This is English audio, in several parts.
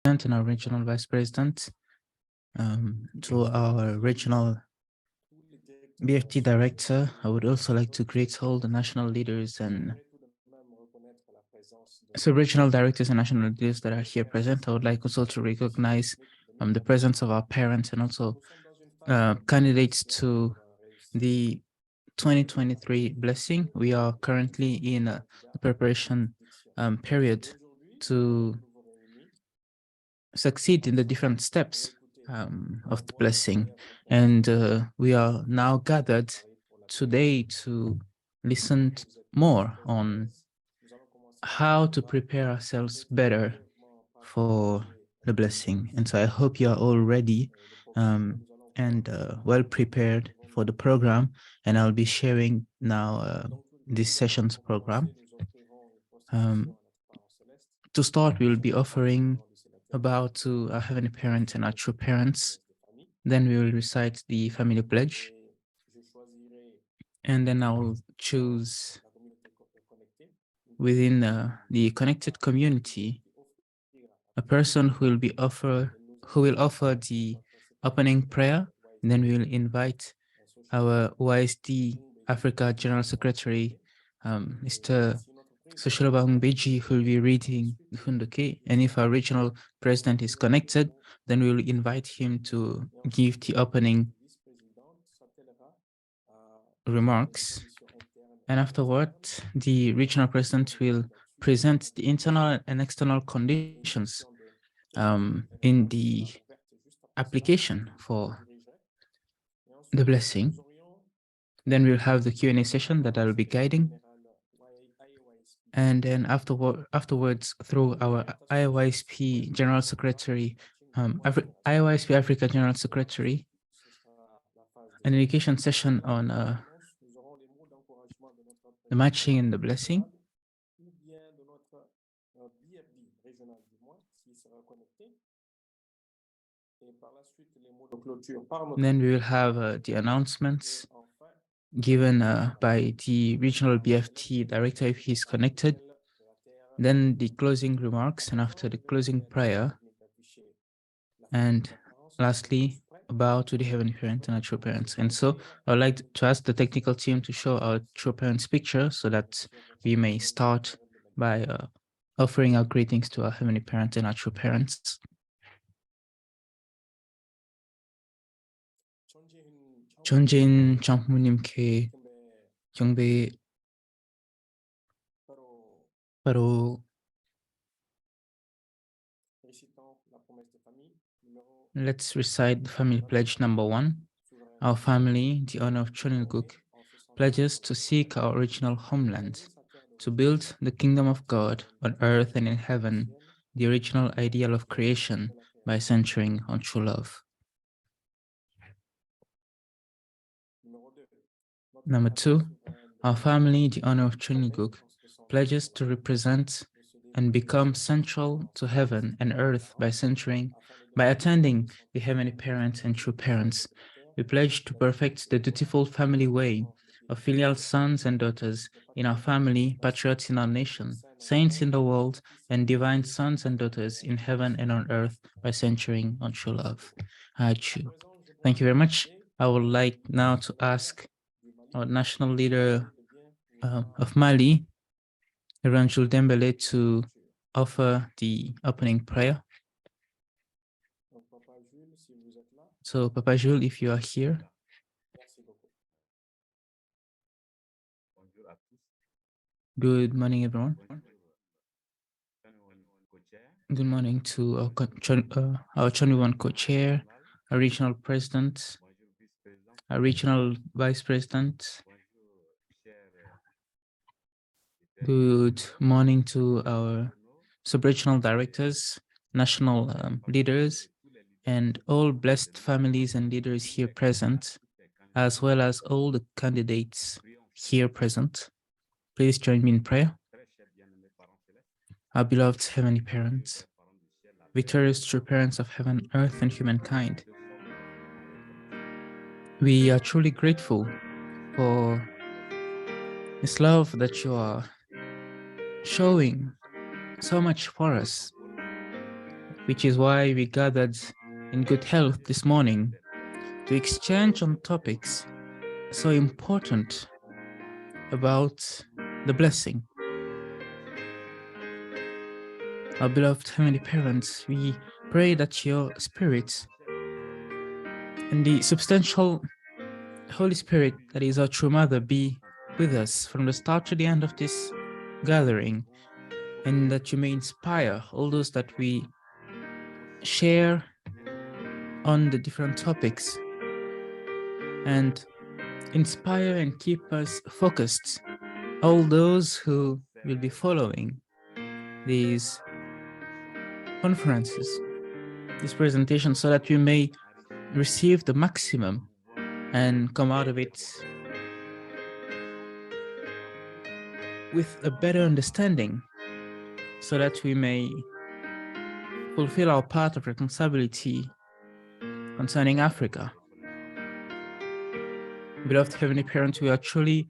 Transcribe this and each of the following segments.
and our regional vice president, to our regional BFD director. I would also like to greet all the national leaders and regional directors and national leaders that are here present. I would like also to recognize the presence of our parents and also candidates to the 2023 blessing. We are currently in the preparation period to succeed in the different steps of the blessing. And we are now gathered today to listen more on how to prepare ourselves better for the blessing. And so I hope you are all ready and well prepared for the program. And I'll be sharing now this session's program. To start, we will be offering a bow to our Heavenly Parent and our true parents. Then we will recite the family pledge. And then I'll choose within the connected community a person who will offer the opening prayer. And then we will invite our OISD Africa General Secretary, Mr. Sosholoba Mbeji, who will be reading the Hundoke. And if our regional president is connected, then we will invite him to give the opening remarks. And afterward, the regional president will present the internal and external conditions in the application for the blessing. Then we'll have the Q&A session that I'll be guiding. And then afterwards, through our IOISP General Secretary, IOISP Africa General Secretary, an education session on the matching and the blessing. Then we will have the announcements given by the regional BFD director if he's connected. Then the closing remarks, and after the closing prayer, and lastly, a bow to the Heavenly Parent and our true parents. And so I would like to ask the technical team to show our true parents picture so that we may start by offering our greetings to our Heavenly Parent and our true parents. 전진 장모님께 경배 바로 let's recite the family pledge number 1. Our family, the honor of Chonilguk, pledges to seek our original homeland, to build the kingdom of God on earth and in heaven, the original ideal of creation by centering on true love. Number 2, our family, the honor of Chonilguk, pledges to represent and become central to heaven and earth by attending the Heavenly Parent and true parents. We pledge to perfect the dutiful family way of filial sons and daughters in our family, patriots in our nation, saints in the world, and divine sons and daughters in heaven and on earth by centering on true love. Thank you very much. I would like now to ask our national leader of Mali, Regjonal Dembele, to offer the opening prayer. So, Papa Jules, if you are here. Good morning, everyone. Good morning to our 21 co-chair, our regional president, our regional vice president. Good morning to our sub-regional directors, national leaders, and all blessed families and leaders here present, as well as all the candidates here present. Please join me in prayer. Our beloved Heavenly Parents, victorious true parents of heaven, earth, and humankind, we are truly grateful for this love that you are showing so much for us. which is why we gathered in good health this morning to exchange on topics so important about the blessing. Our beloved Heavenly Parents, we pray that your Spirit and the substantial Holy Spirit, that is our true Mother, be with us from the start to the end of this gathering, and that you may inspire all those that we share on the different topics, and inspire and keep us focused, all those who will be following these conferences, this presentation, so that we may receive the maximum and come out of it with a better understanding, so that we may fulfill our part of responsibility concerning Africa. Beloved Heavenly Parents, we are truly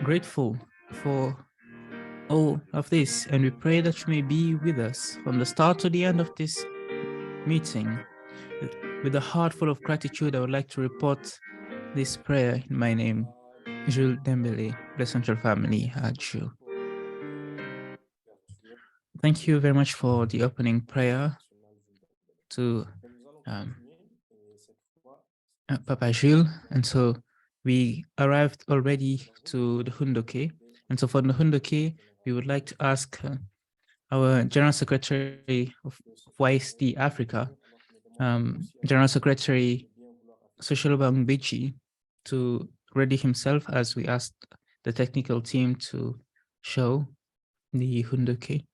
grateful for all of this, and we pray that you may be with us from the start to the end of this meeting. With a heart full of gratitude, I would like to report this prayer in my name, Jules Dembele, the Central Family at Jules. Thank you very much for the opening prayer to Papa Jules. And so we arrived already to the Hundoke. And so for the Hundoke, we would like to ask our General Secretary of YSD Africa, General Secretary Soshiloba Mbichi, to ready himself as we asked the technical team to show the Hundoke.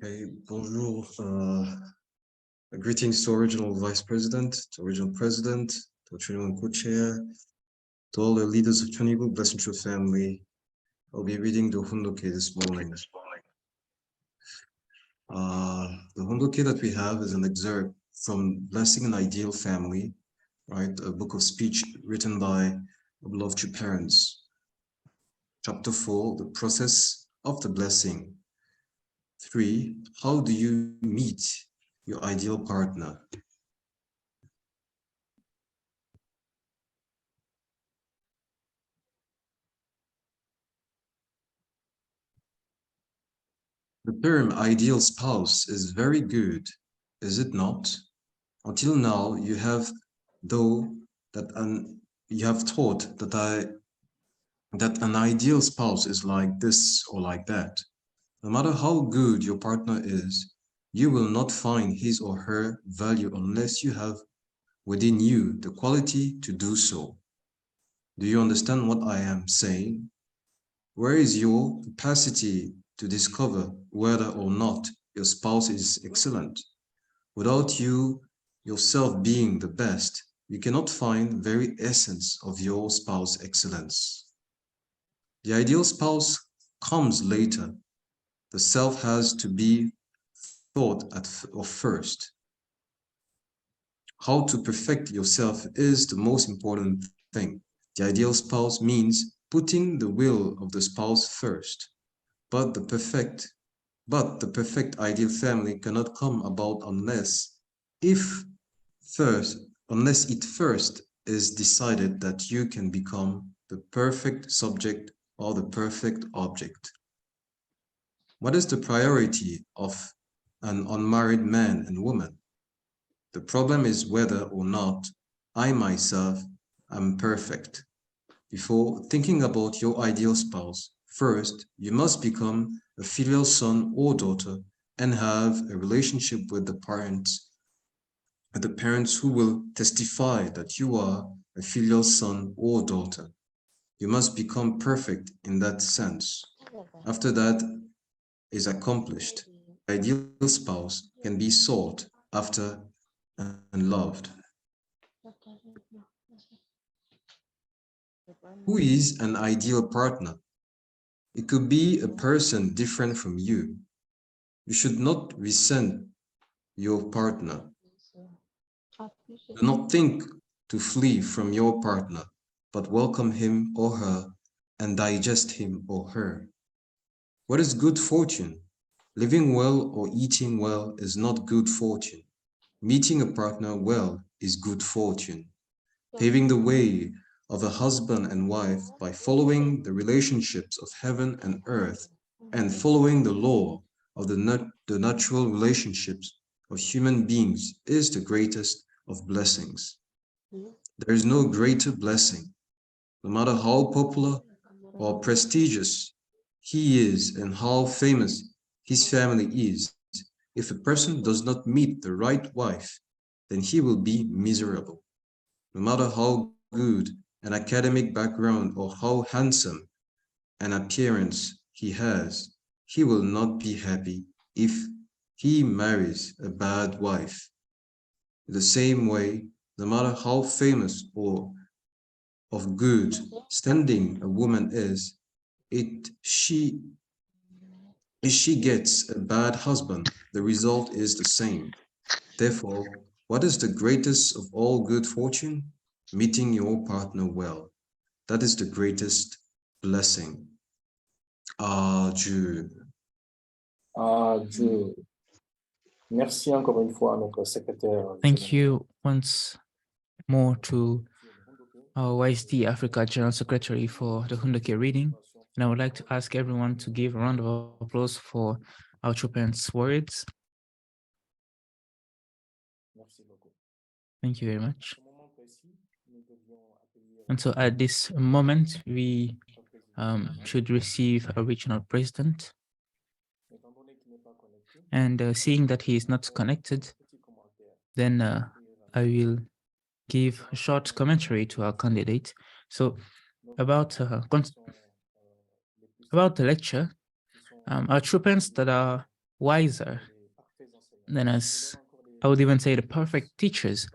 Okay, bonjour. Greetings to Regional Vice President, to Regional President, to Trinidad Co-Chair, to all the leaders of Trinidad Blessing True Family. I'll be reading the Hundoke this morning. The Hundoke that we have is an excerpt from Blessing an Ideal Family, right? A book of speech written by beloved true parents. Chapter 4, the process of the blessing. 3, how do you meet your ideal partner? The term ideal spouse is very good, is it not? Until now, you have thought that an ideal spouse is like this or like that. No matter how good your partner is, you will not find his or her value unless you have within you the quality to do so. Do you understand what I am saying? Where is your capacity to discover whether or not your spouse is excellent? Without you yourself being the best, you cannot find the very essence of your spouse's excellence. The ideal spouse comes later. The self has to be thought of first. How to perfect yourself is the most important thing. The ideal spouse means putting the will of the spouse first. But the perfect ideal family cannot come about unless it first is decided that you can become the perfect subject or the perfect object. What is the priority of an unmarried man and woman? The problem is whether or not I myself am perfect. Before thinking about your ideal spouse, first, you must become a filial son or daughter and have a relationship with the parents who will testify that you are a filial son or daughter. You must become perfect in that sense. After that is accomplished, the ideal spouse can be sought after and loved. Who is an ideal partner? It could be a person different from you. You should not resent your partner. Do not think to flee from your partner, but welcome him or her and digest him or her. What is good fortune? Living well or eating well is not good fortune. Meeting a partner well is good fortune. Paving the way of a husband and wife by following the relationships of heaven and earth and following the law of the natural relationships of human beings is the greatest of blessings. There is no greater blessing, no matter how popular or prestigious he is and how famous his family is. If a person does not meet the right wife, then he will be miserable. No matter how good an academic background or how handsome an appearance he has, he will not be happy if he marries a bad wife. In the same way, no matter how famous or of good standing a woman is, it she if she gets a bad husband, the result is the same. Therefore, what is the greatest of all good fortune? Meeting your partner well. That is the greatest blessing. Adieu. Dieu. Merci encore une fois à notre secrétaire. Thank you once more to our YSD Africa General Secretary for the Hundoke reading. And I would like to ask everyone to give a round of applause for our chairman's words. Thank you very much. And so at this moment, we should receive a regional president. And seeing that he is not connected, then I will give a short commentary to our candidate. So about the lecture, our chairmans that are wiser than us, I would even say the perfect teachers,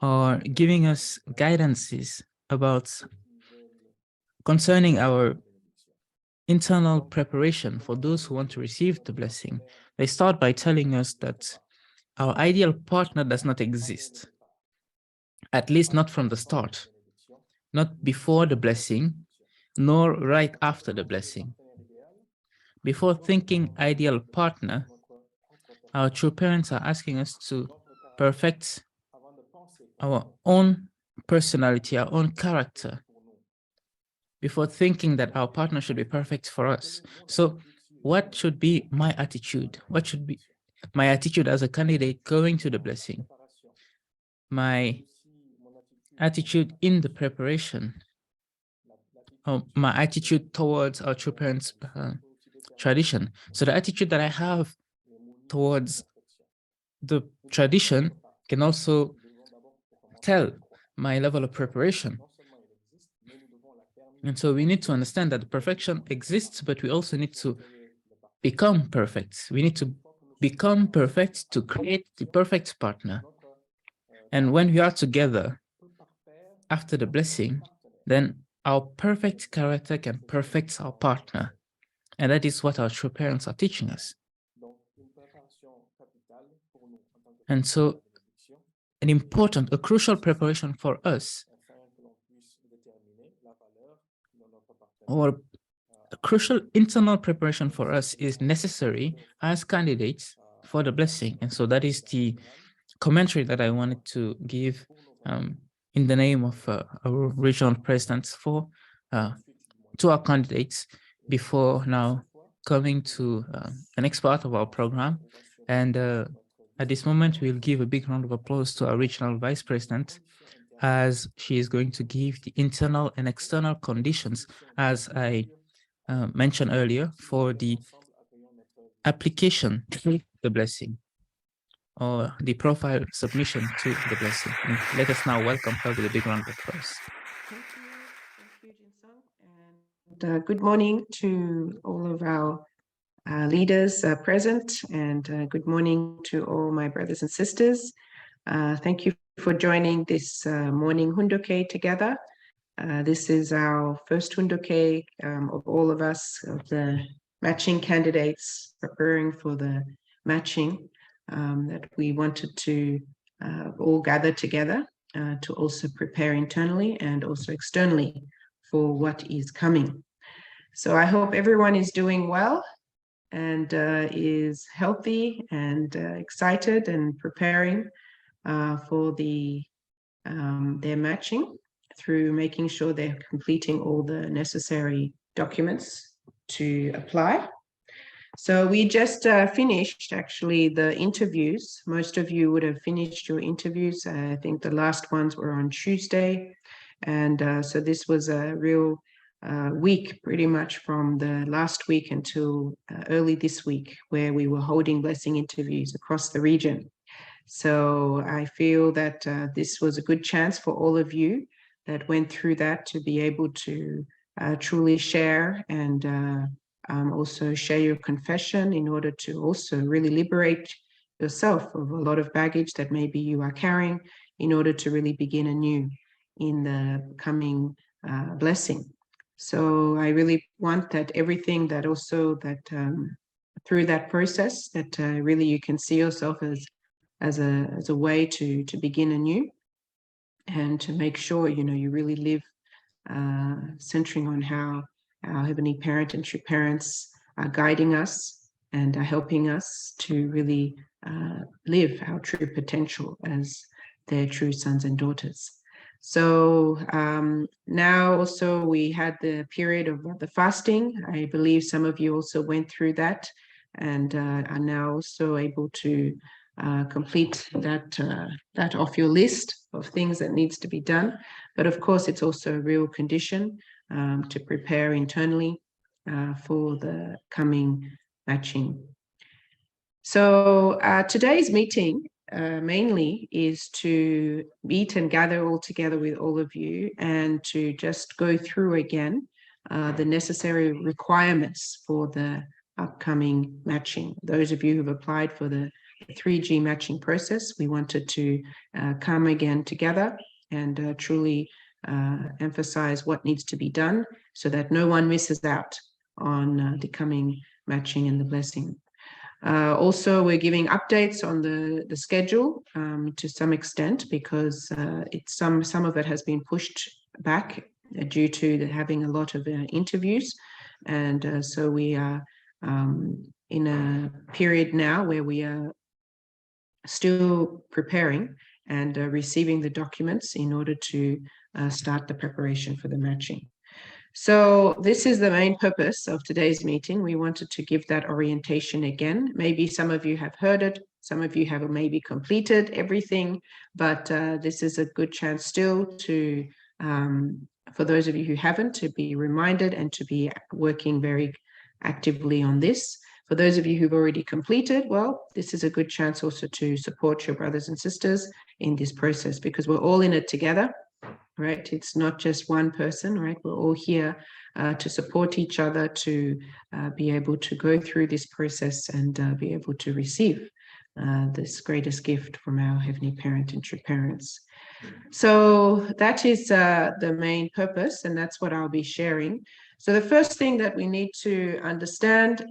are giving us guidances about concerning our internal preparation for those who want to receive the blessing. They start by telling us that our ideal partner does not exist, at least not from the start, not before the blessing, nor right after the blessing. Before thinking ideal partner, our true parents are asking us to perfect our own personality, our own character, before thinking that our partner should be perfect for us. So what should be my attitude? What should be my attitude as a candidate going to the blessing? My attitude in the preparation, my attitude towards our true parents' tradition. So the attitude that I have towards the tradition can also tell my level of preparation. And so we need to understand that perfection exists, but we also need to become perfect. We need to become perfect to create the perfect partner. And when we are together after the blessing, then our perfect character can perfect our partner. And that is what our true parents are teaching us. And so a crucial preparation for us, or a crucial internal preparation for us, is necessary as candidates for the blessing. And so that is the commentary that I wanted to give in the name of our regional presidents to our candidates before now coming to the next part of our program. And at this moment, we'll give a big round of applause to our regional vice president, as she is going to give the internal and external conditions, as I mentioned earlier, for the application to the blessing, or the profile submission to the blessing. And let us now welcome her with a big round of applause. Thank you, Jin-sung. And good morning to all of our leaders present, and good morning to all my brothers and sisters. Thank you for joining this morning Hundoke together. This is our first hundoke of all of us, of the matching candidates preparing for the matching, that we wanted to all gather together to also prepare internally and also externally for what is coming. So I hope everyone is doing well and is healthy and excited and preparing for their matching through making sure they're completing all the necessary documents to apply. So we just finished actually the interviews. Most of you would have finished your interviews. I think the last ones were on Tuesday. And so this was a real week, pretty much from the last week until early this week, where we were holding blessing interviews across the region. So I feel that this was a good chance for all of you that went through that to be able to truly share and also share your confession in order to also really liberate yourself of a lot of baggage that maybe you are carrying in order to really begin anew in the coming blessing. So I really want that everything that also that through that process that really you can see yourself as a way to begin anew and to make sure, you know, you really live centering on how our Heavenly Parent and true parents are guiding us and are helping us to really live our true potential as their true sons and daughters. So now also we had the period of the fasting. I believe some of you also went through that and are now also able to complete that off your list of things that needs to be done. But of course, it's also a real condition to prepare internally for the coming matching. So today's meeting mainly is to meet and gather all together with all of you and to just go through again the necessary requirements for the upcoming matching. Those of you who've applied for the 3G matching process, we wanted to come again together and truly emphasize what needs to be done so that no one misses out on the coming matching and the blessing. Also, we're giving updates on the schedule to some extent because it's some of it has been pushed back due to having a lot of interviews, and so we are in a period now where we are still preparing and receiving the documents in order to start the preparation for the matching. So this is the main purpose of today's meeting. We wanted to give that orientation again. Maybe some of you have heard it, some of you have maybe completed everything, but this is a good chance still to, for those of you who haven't, to be reminded and to be working very actively on this. For those of you who've already completed, well, this is a good chance also to support your brothers and sisters in this process because we're all in it together. Right, it's not just one person, right? We're all here to support each other to be able to go through this process and be able to receive this greatest gift from our Heavenly Parent and true parents. So that is the main purpose, and that's what I'll be sharing. So the first thing that we need to understand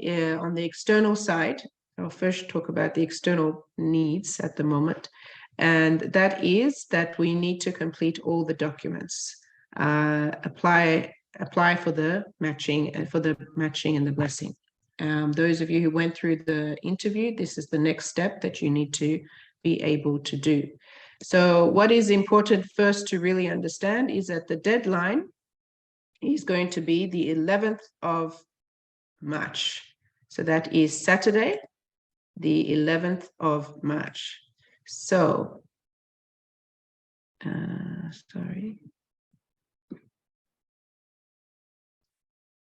on the external side, I'll first talk about the external needs at the moment. And that is that we need to complete all the documents, apply for the matching and the blessing. Those of you who went through the interview, this is the next step that you need to be able to do. So what is important first to really understand is that the deadline is going to be the 11th of March. So that is Saturday, the 11th of March. So, sorry.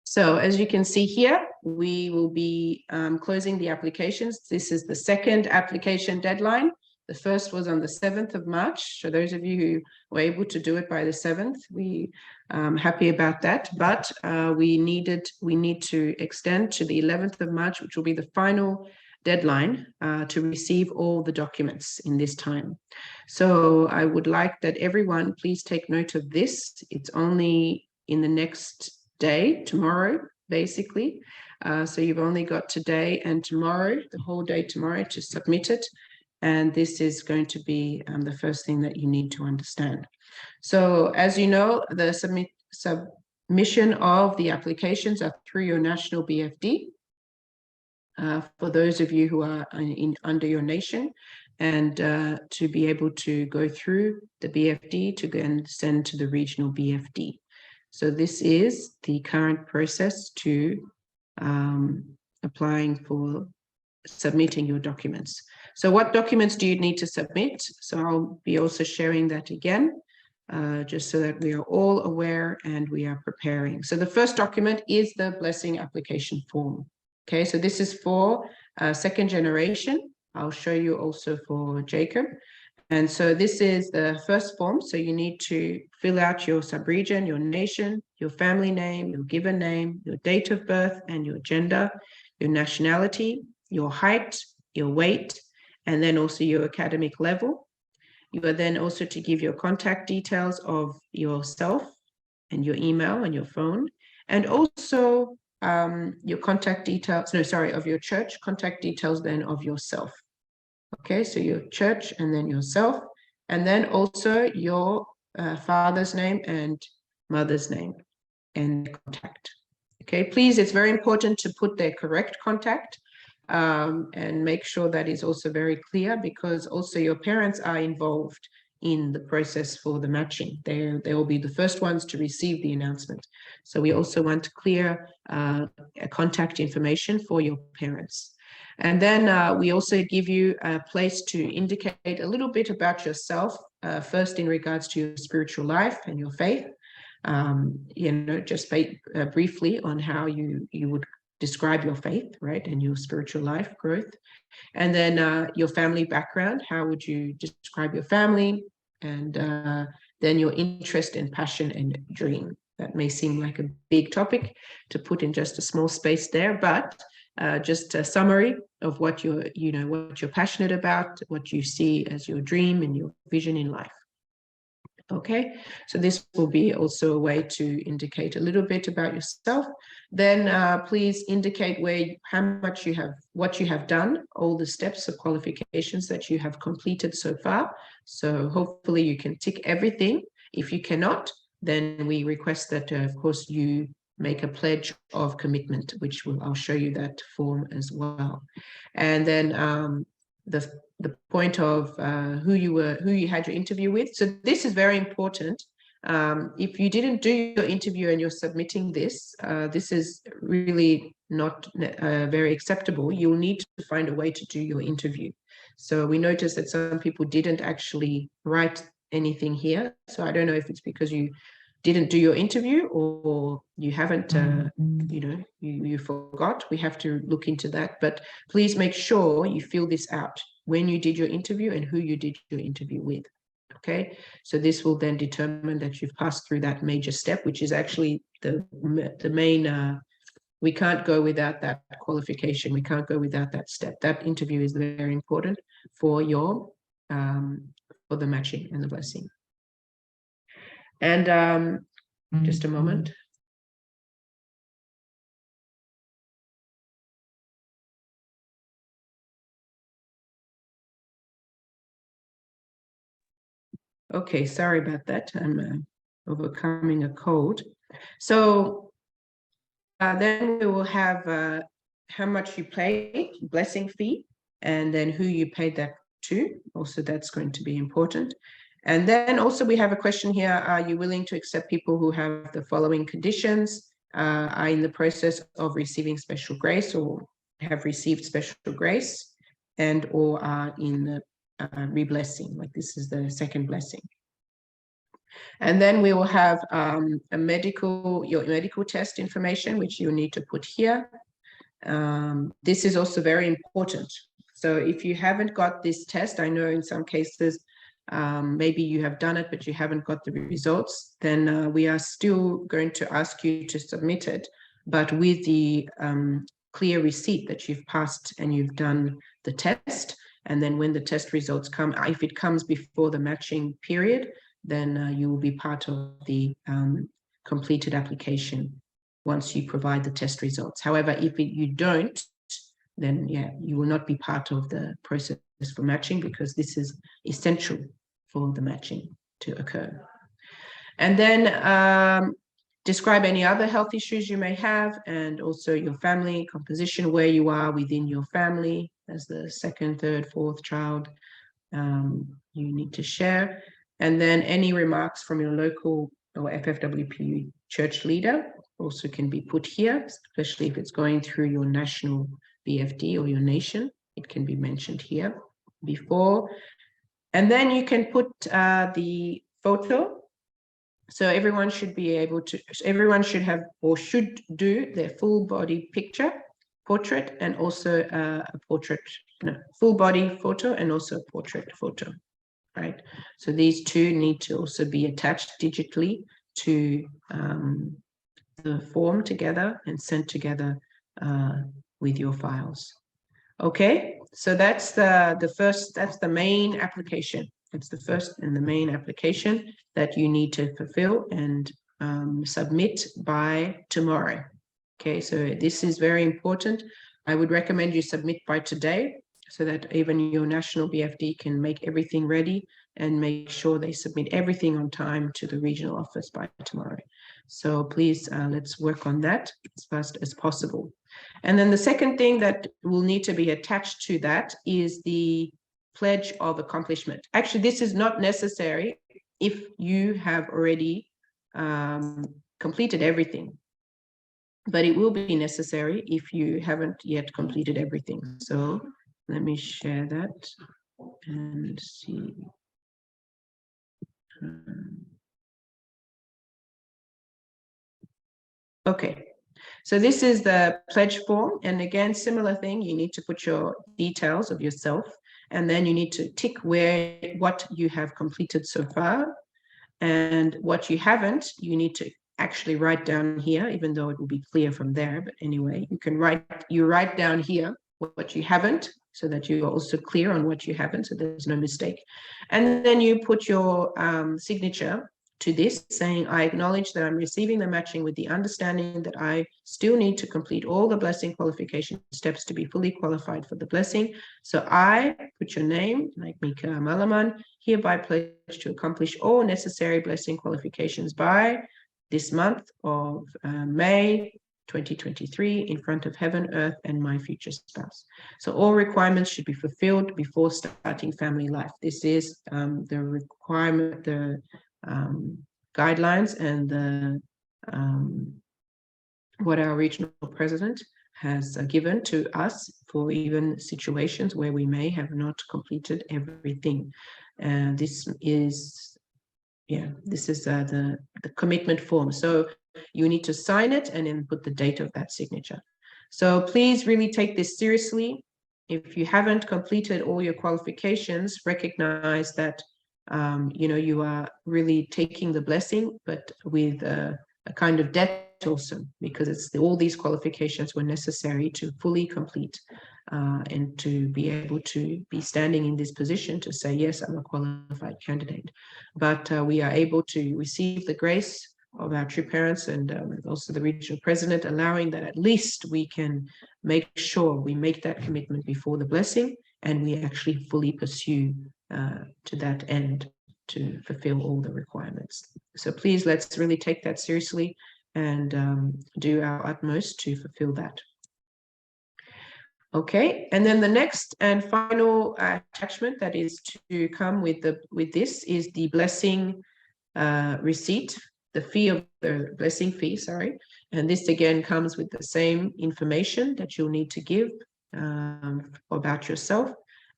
So as you can see here, we will be closing the applications. This is the second application deadline. The first was on the 7th of March. So those of you who were able to do it by the 7th, we happy about that. But we need to extend to the 11th of March, which will be the final deadline to receive all the documents in this time. So I would like that everyone please take note of this. It's only in the next day, tomorrow, basically. So you've only got today and tomorrow, the whole day tomorrow, to submit it. And this is going to be the first thing that you need to understand. So as you know, the submission of the applications are through your national BFD. For those of you who are under your nation, and to be able to go through the BFD to then send to the regional BFD. So this is the current process to applying for submitting your documents. So what documents do you need to submit? So I'll be also sharing that again, just so that we are all aware and we are preparing. So the first document is the blessing application form. Okay, so this is for second generation. I'll show you also for Jacob. And so this is the first form. So you need to fill out your subregion, your nation, your family name, your given name, your date of birth and your gender, your nationality, your height, your weight, and then also your academic level. You are then also to give your contact details of yourself and your email and your phone, and also your contact details, of your church, contact details then of yourself. Okay, so your church and then yourself, and then also your father's name and mother's name and contact. Okay, please, it's very important to put their correct contact and make sure that is also very clear, because also your parents are involved in the process for the matching. They will be the first ones to receive the announcement. So we also want clear contact information for your parents. And then we also give you a place to indicate a little bit about yourself, first in regards to your spiritual life and your faith. Just briefly on how you would describe your faith, right, and your spiritual life growth. And then your family background, how would you describe your family? And then your interest and passion and dream. That may seem like a big topic to put in just a small space there, but just a summary of what you're passionate about, what you see as your dream and your vision in life. Okay, so this will be also a way to indicate a little bit about yourself. Then please indicate what you have done, all the steps of qualifications that you have completed so far. So hopefully you can tick everything. If you cannot, then we request that, of course, you make a pledge of commitment, which I'll show you that form as well. And then the point of who you had your interview with. So this is very important. If you didn't do your interview and you're submitting this, this is really not very acceptable. You'll need to find a way to do your interview. So we noticed that some people didn't actually write anything here. So I don't know if it's because you didn't do your interview or you haven't, you forgot. We have to look into that. But please make sure you fill this out when you did your interview and who you did your interview with. Okay, so this will then determine that you've passed through that major step, which is actually the main. We can't go without that qualification. We can't go without that step. That interview is very important for your for the matching and the blessing. And just a moment. Okay, sorry about that. I'm overcoming a cold. So then we will have how much you paid, blessing fee, and then who you paid that to. Also, that's going to be important. And then also we have a question here. Are you willing to accept people who have the following conditions, are in the process of receiving special grace or have received special grace, and or are in the re-blessing, like this is the second blessing. And then we will have your medical test information, which you need to put here. This is also very important. So if you haven't got this test, I know in some cases, maybe you have done it, but you haven't got the results, then we are still going to ask you to submit it, but with the clear receipt that you've passed and you've done the test. And then when the test results come, if it comes before the matching period, then you will be part of the completed application once you provide the test results. However, if you don't, then yeah, you will not be part of the process for matching, because this is essential for the matching to occur. And then describe any other health issues you may have, and also your family composition, where you are within your family as the second, third, fourth child, you need to share. And then any remarks from your local or FFWP church leader also can be put here, especially if it's going through your national BFD or your nation. It can be mentioned here before. And then you can put the photo. So everyone should be able to, everyone should have or should do their full body picture, portrait, and also a portrait, full body photo, and also a portrait photo, right? So these two need to also be attached digitally to the form together and sent together with your files. Okay, so that's the first, that's the main application. It's the first and the main application that you need to fulfill and submit by tomorrow. Okay, so this is very important. I would recommend you submit by today, so that even your national BFD can make everything ready and make sure they submit everything on time to the regional office by tomorrow. So please, let's work on that as fast as possible. And then the second thing that will need to be attached to that is the pledge of accomplishment. Actually, this is not necessary if you have already completed everything, but it will be necessary if you haven't yet completed everything. So let me share that and see. Okay, so this is the pledge form. And again, similar thing, you need to put your details of yourself, and then you need to tick what you have completed so far, and what you haven't, you need to actually write down here, even though it will be clear from there. But anyway, you write down here what you haven't, so that you are also clear on what you haven't, so there's no mistake. And then you put your signature to this, saying, I acknowledge that I'm receiving the matching with the understanding that I still need to complete all the blessing qualification steps to be fully qualified for the blessing. So I, put your name, like Mika Malaman, hereby pledge to accomplish all necessary blessing qualifications by this month of May 2023 in front of heaven, earth, and my future spouse. So all requirements should be fulfilled before starting family life. This is the requirement, the guidelines, and the what our regional president has given to us for even situations where we may have not completed everything. And this is, yeah, this is the commitment form. So you need to sign it and then put the date of that signature. So please really take this seriously. If you haven't completed all your qualifications, recognize that you are really taking the blessing, but with a kind of debt also, because it's all these qualifications were necessary to fully complete and to be able to be standing in this position to say, yes, I'm a qualified candidate. But we are able to receive the grace of our true parents and also the regional president, allowing that at least we can make sure we make that commitment before the blessing, and we actually fully pursue to that end to fulfill all the requirements. So please, let's really take that seriously and do our utmost to fulfill that. Okay, and then the next and final attachment that is to come with this is the blessing receipt, the fee of the blessing fee, sorry. And this again comes with the same information that you'll need to give about yourself.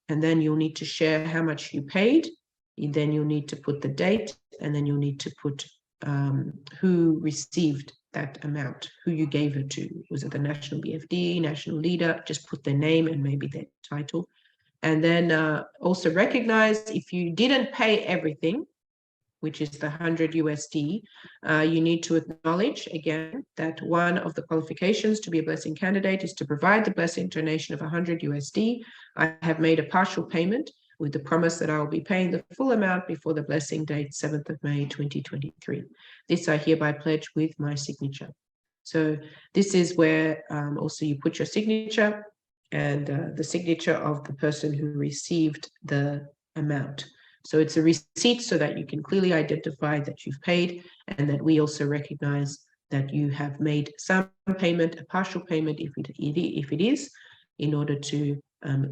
And then you'll need to share how much you paid. And then you'll need to put the date, and then you'll need to put who received that amount, who you gave it to. Was it the national BFD, national leader? Just put their name and maybe their title. And then also recognize if you didn't pay everything, which is the 100 USD, you need to acknowledge again that one of the qualifications to be a blessing candidate is to provide the blessing donation of 100 USD. I have made a partial payment with the promise that I will be paying the full amount before the blessing date, 7th of May, 2023. This I hereby pledge with my signature. So this is where also you put your signature and the signature of the person who received the amount. So it's a receipt so that you can clearly identify that you've paid, and that we also recognize that you have made some payment, a partial payment if it is, in order to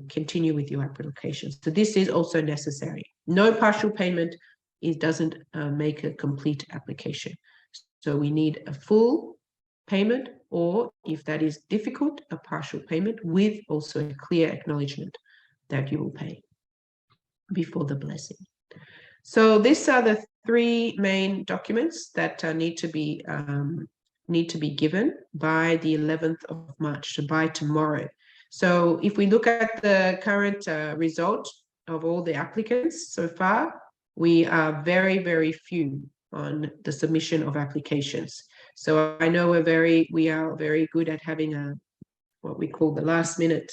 continue with your application. So this is also necessary. No partial payment, it doesn't make a complete application. So we need a full payment, or if that is difficult, a partial payment with also a clear acknowledgement that you will pay before the blessing. So these are the three main documents that need to be given by the 11th of March, so by tomorrow. So if we look at the current result of all the applicants so far, we are very, very few on the submission of applications. So I know we are very good at having what we call the last minute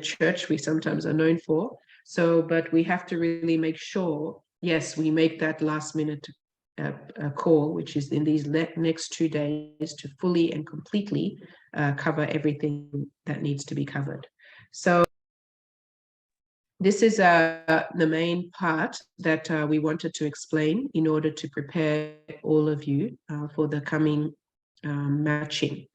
church we sometimes are known for. So, but we have to really make sure, yes, we make that last minute call, which is in these next 2 days, to fully and completely cover everything that needs to be covered. So this is the main part that we wanted to explain in order to prepare all of you for the coming matching.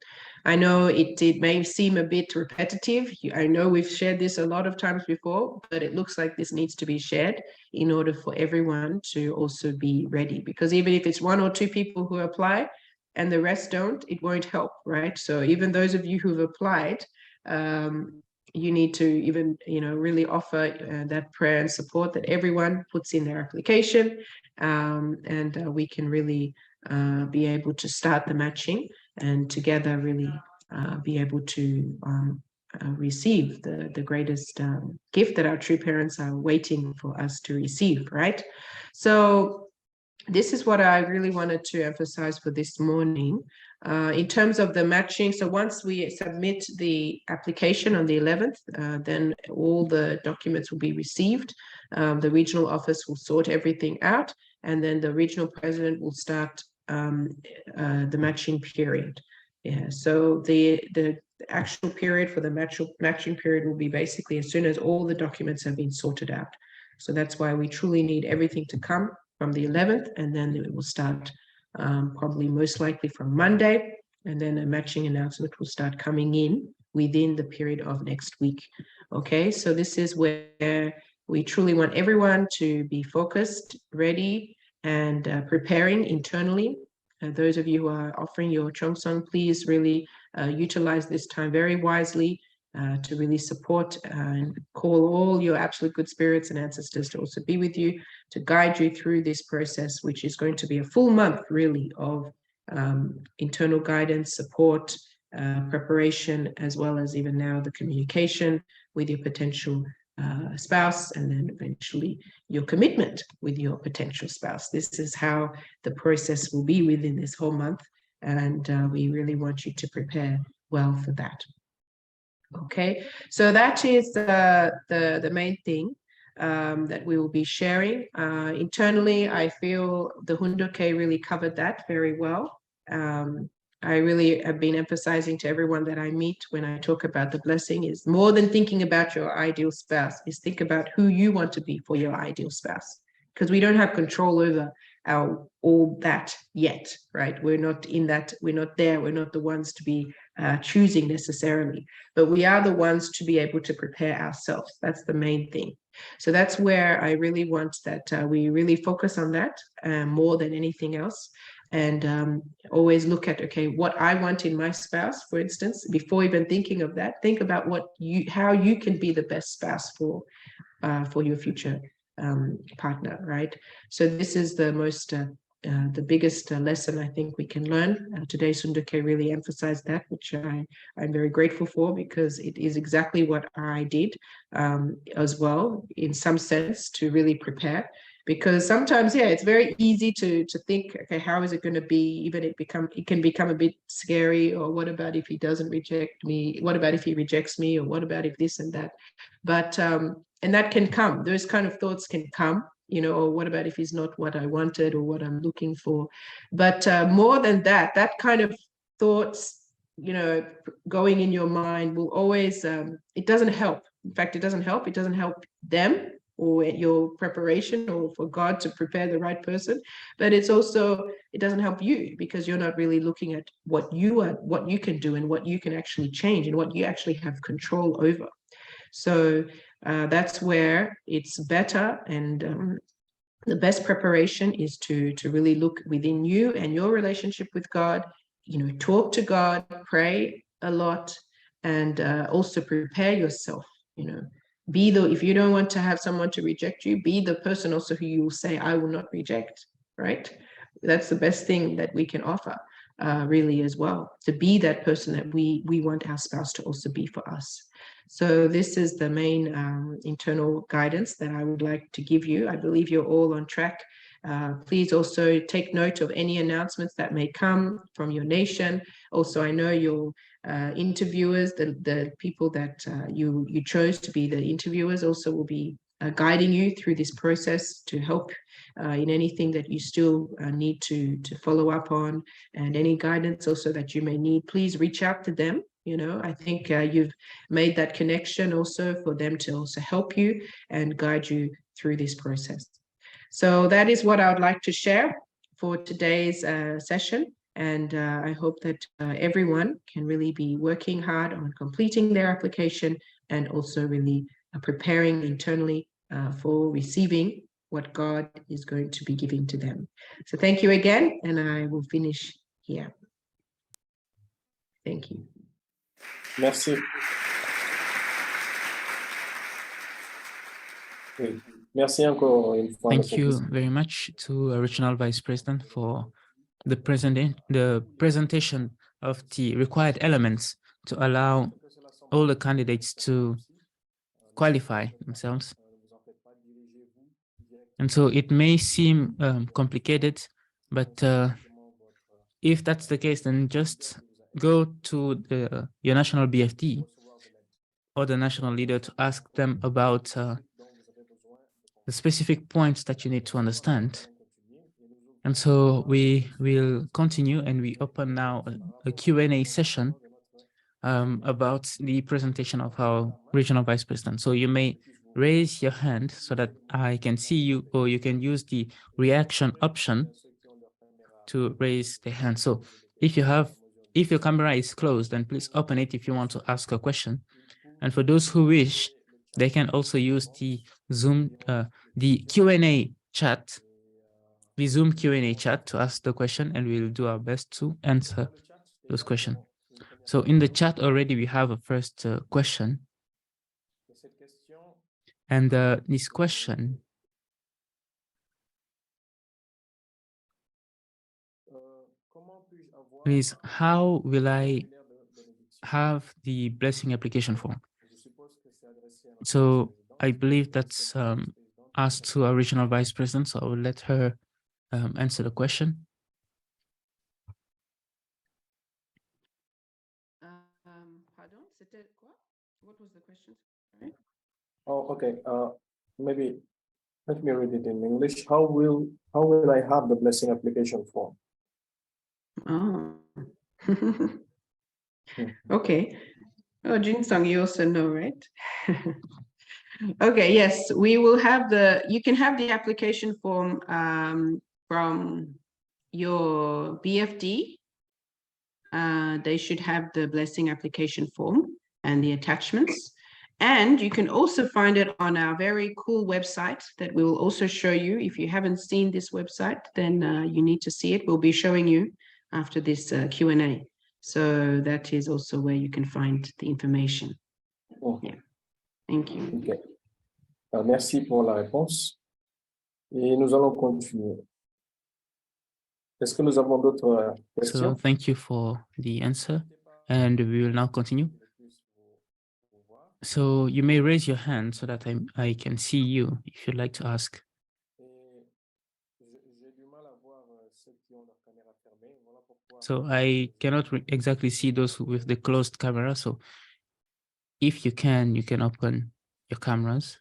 I know it may seem a bit repetitive. I know we've shared this a lot of times before, but it looks like this needs to be shared in order for everyone to also be ready. Because even if it's 1 or 2 people who apply and the rest don't, it won't help, right? So even those of you who've applied, you need to even, really offer that prayer and support that everyone puts in their application, and we can really be able to start the matching and together really be able to receive the greatest gift that our true parents are waiting for us to receive, right? So this is what I really wanted to emphasize for this morning. In terms of the matching, so once we submit the application on the 11th, then all the documents will be received. The regional office will sort everything out, and then the regional president will start the matching period. Yeah, so the actual period for the matching period will be basically as soon as all the documents have been sorted out. So that's why we truly need everything to come from the 11th, and then it will start probably most likely from Monday, and then a matching announcement will start coming in within the period of next week. Okay, so this is where we truly want everyone to be focused, ready, and preparing internally. Those of you who are offering your Chongsong, please really utilize this time very wisely to really support and call all your absolute good spirits and ancestors to also be with you, to guide you through this process, which is going to be a full month really of internal guidance, support, preparation, as well as even now the communication with your potential spouse, and then eventually your commitment with your potential spouse. This is how the process will be within this whole month, and we really want you to prepare well for that. Okay, so that is the main thing that we will be sharing. Internally, I feel the Hundoke really covered that very well. I really have been emphasizing to everyone that I meet when I talk about the blessing is more than thinking about your ideal spouse, is think about who you want to be for your ideal spouse. Because we don't have control over all that yet, right? We're not in that, we're not there, we're not the ones to be choosing necessarily, but we are the ones to be able to prepare ourselves. That's the main thing. So that's where I really want that we really focus on that more than anything else. And always look at, okay, what I want in my spouse, for instance, before even thinking of that, think about how you can be the best spouse for your future partner, right? So this is the most, the biggest lesson I think we can learn. Today, Sunduke really emphasized that, which I'm very grateful for, because it is exactly what I did as well, in some sense, to really prepare. because sometimes, yeah, it's very easy to think, okay, how is it going to be? Even it can become a bit scary. Or what about if he doesn't reject me? What about if he rejects me? Or what about if this and that? But and that can come. Those kind of thoughts can come. You know, or what about if he's not what I wanted or what I'm looking for? But more than that, that kind of thoughts, you know, going in your mind will always, it doesn't help. In fact, it doesn't help. It doesn't help them or your preparation or for God to prepare the right person. But it's also, it doesn't help you because you're not really looking at what you can do and what you can actually change and what you actually have control over. So that's where it's better, and the best preparation is to really look within you and your relationship with God. You know, talk to God, pray a lot, and also prepare yourself. You know, if you don't want to have someone to reject you, be the person also who you will say, I will not reject. Right? That's the best thing that we can offer, really, as well. To be that person that we want our spouse to also be for us. So this is the main internal guidance that I would like to give you. I believe you're all on track. Please also take note of any announcements that may come from your nation. Also, I know your interviewers, the people that you chose to be the interviewers, also will be guiding you through this process to help in anything that you still need to follow up on, and any guidance also that you may need. Please reach out to them. You know, I think you've made that connection also for them to also help you and guide you through this process. So that is what I would like to share for today's session. And I hope that everyone can really be working hard on completing their application and also really preparing internally for receiving what God is going to be giving to them. So thank you again, and I will finish here. Thank you. Merci. Oui. Merci encore une fois. Thank you very much to Regional Vice President for the presentation of the required elements to allow all the candidates to qualify themselves. And so it may seem complicated, but if that's the case, then just go to your national BFD or the national leader to ask them about the specific points that you need to understand. And so we will continue, and we open now a Q&A session about the presentation of our regional vice president. So you may raise your hand so that I can see you, or you can use the reaction option to raise the hand. So if your camera is closed, then please open it if you want to ask a question. And for those who wish, they can also use the Zoom, the Q&A chat, the Zoom Q&A chat to ask the question, and we'll do our best to answer those questions. So in the chat already, we have a first question. And this question is, how will I have the blessing application form? So I believe that's asked to our regional vice president, so I will let her answer the question. Pardon, c'était quoi? What was the question? Oh, okay. Maybe let me read it in English. How will I have the blessing application form? Oh. Okay. Oh, Jinsung, you also know, right? Okay, yes, we will have you can have the application form from your BFD. They should have the blessing application form and the attachments. And you can also find it on our very cool website that we will also show you. If you haven't seen this website, then you need to see it. We'll be showing you after this Q&A. So that is also where you can find the information. Oh. Yeah. Thank you. Okay. Merci pour la réponse. Et nous allons continuer. Est-ce que nous avons d'autres questions? So thank you for the answer, and we will now continue. So you may raise your hand so that I can see you if you'd like to ask. So I cannot exactly see those with the closed camera. So if you can open your cameras.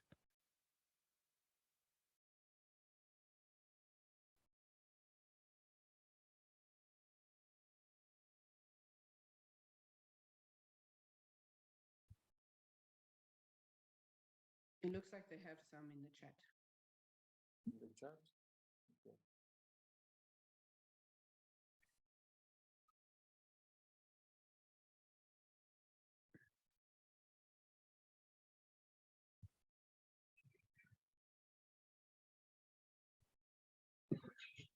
It looks like they have some in the chat. The chat. Okay.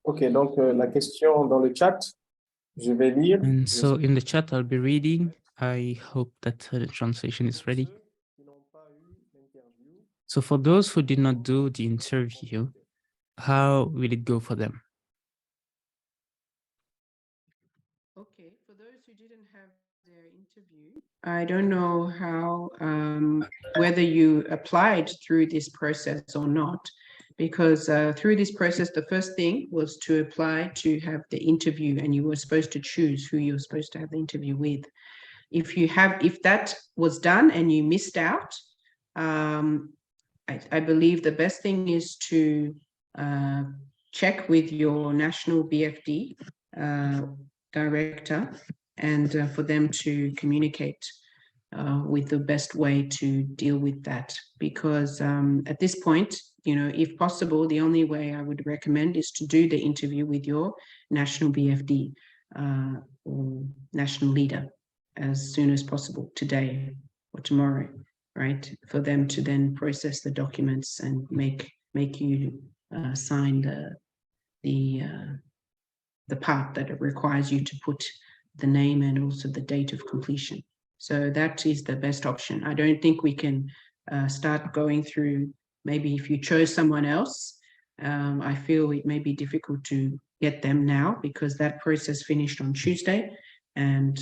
Ok, donc la question dans le chat, je vais lire. And so in the chat, I'll be reading. I hope that the translation is ready. Qui n'ont pas eu l'interview, So for those who did not do the interview, how will it go for them? Okay, for those who didn't have their interview, I don't know how, whether you applied through this process or not, because through this process, the first thing was to apply to have the interview, and you were supposed to choose who you're supposed to have the interview with. If that was done and you missed out, I believe the best thing is to check with your national BFD director and for them to communicate with the best way to deal with that. Because at this point, if possible, the only way I would recommend is to do the interview with your national BFD or national leader as soon as possible, today or tomorrow, right? For them to then process the documents and make you sign the part that it requires you to put the name and also the date of completion. So that is the best option. I don't think we can start going through, maybe if you chose someone else, I feel it may be difficult to get them now because that process finished on Tuesday and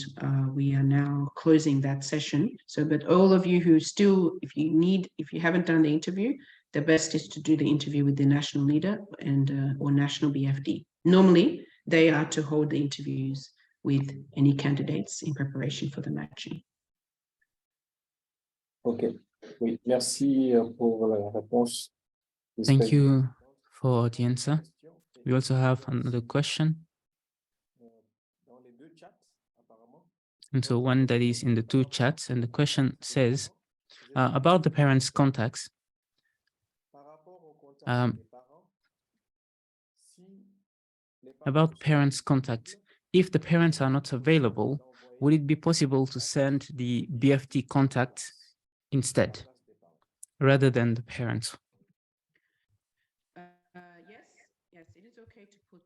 we are now closing that session. So, but all of you who still, if you haven't done the interview, the best is to do the interview with the national leader and or national BFD. Normally, they are to hold the interviews with any candidates in preparation for the matching. Ok, oui, merci pour la réponse. Thank you for the answer. We also have another question. Dans les deux chats, apparemment. And so one that is in the two chats, and the question says about the parents' contacts. About parents' contact, if the parents are not available, would it be possible to send the BFD contact instead, rather than the parents? Yes, it is okay to put.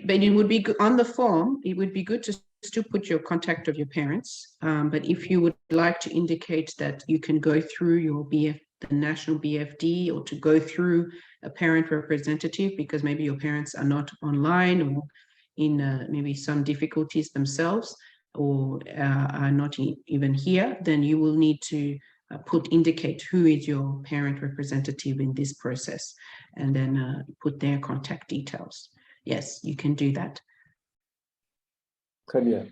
But it would be good on the form. It would be good to still put your contact of your parents. But if you would like to indicate that you can go through your the national BFD, or to go through a parent representative because maybe your parents are not online or in maybe some difficulties themselves or are not even here, then you will need to indicate who is your parent representative in this process and then put their contact details. Yes, you can do that. Très bien.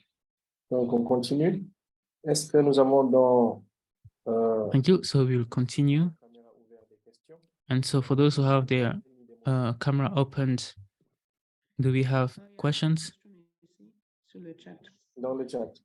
Donc, on continue. Est-ce que nous avons dans... Thank you. So we will continue. And so for those who have their camera opened, do we have questions? Dans le chat.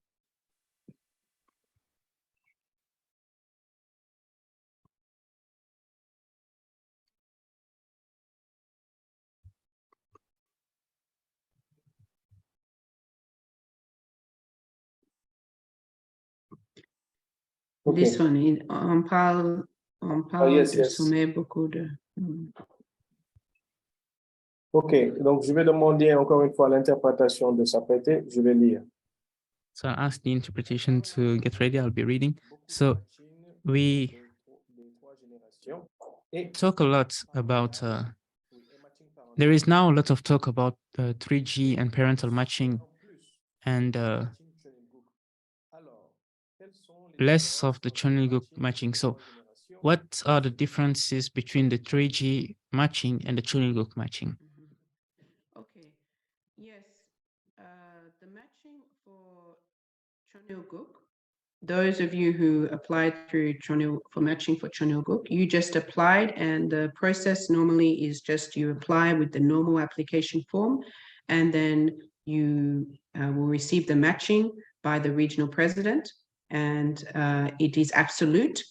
Okay. This one, on parle yes, de yes. sommet beaucoup de... Ok, donc je vais demander encore une fois l'interprétation de s'apprêter. Je vais lire. So I asked the interpretation to get ready. I'll be reading. So we talk a lot about, there is now a lot of talk about 3G and parental matching and less of the Chonilguk matching. So what are the differences between the 3G matching and the Chonilguk matching? Okay, yes. Chonilguk, those of you who applied through for matching for Chonilguk, you just applied, and the process normally is just you apply with the normal application form, and then you will receive the matching by the regional president, and it is absolute,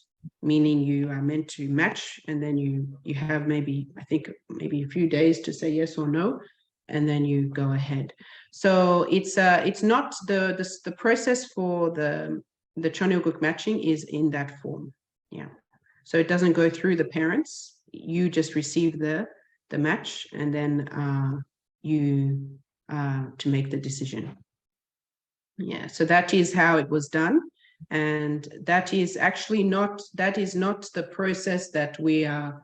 meaning you are meant to match, and then you have maybe a few days to say yes or no, and then you go ahead. So it's not the process for the Chonilguk matching is in that form. Yeah. So it doesn't go through the parents. You just receive the match, and then you to make the decision. Yeah. So that is how it was done. And that is actually not the process that we are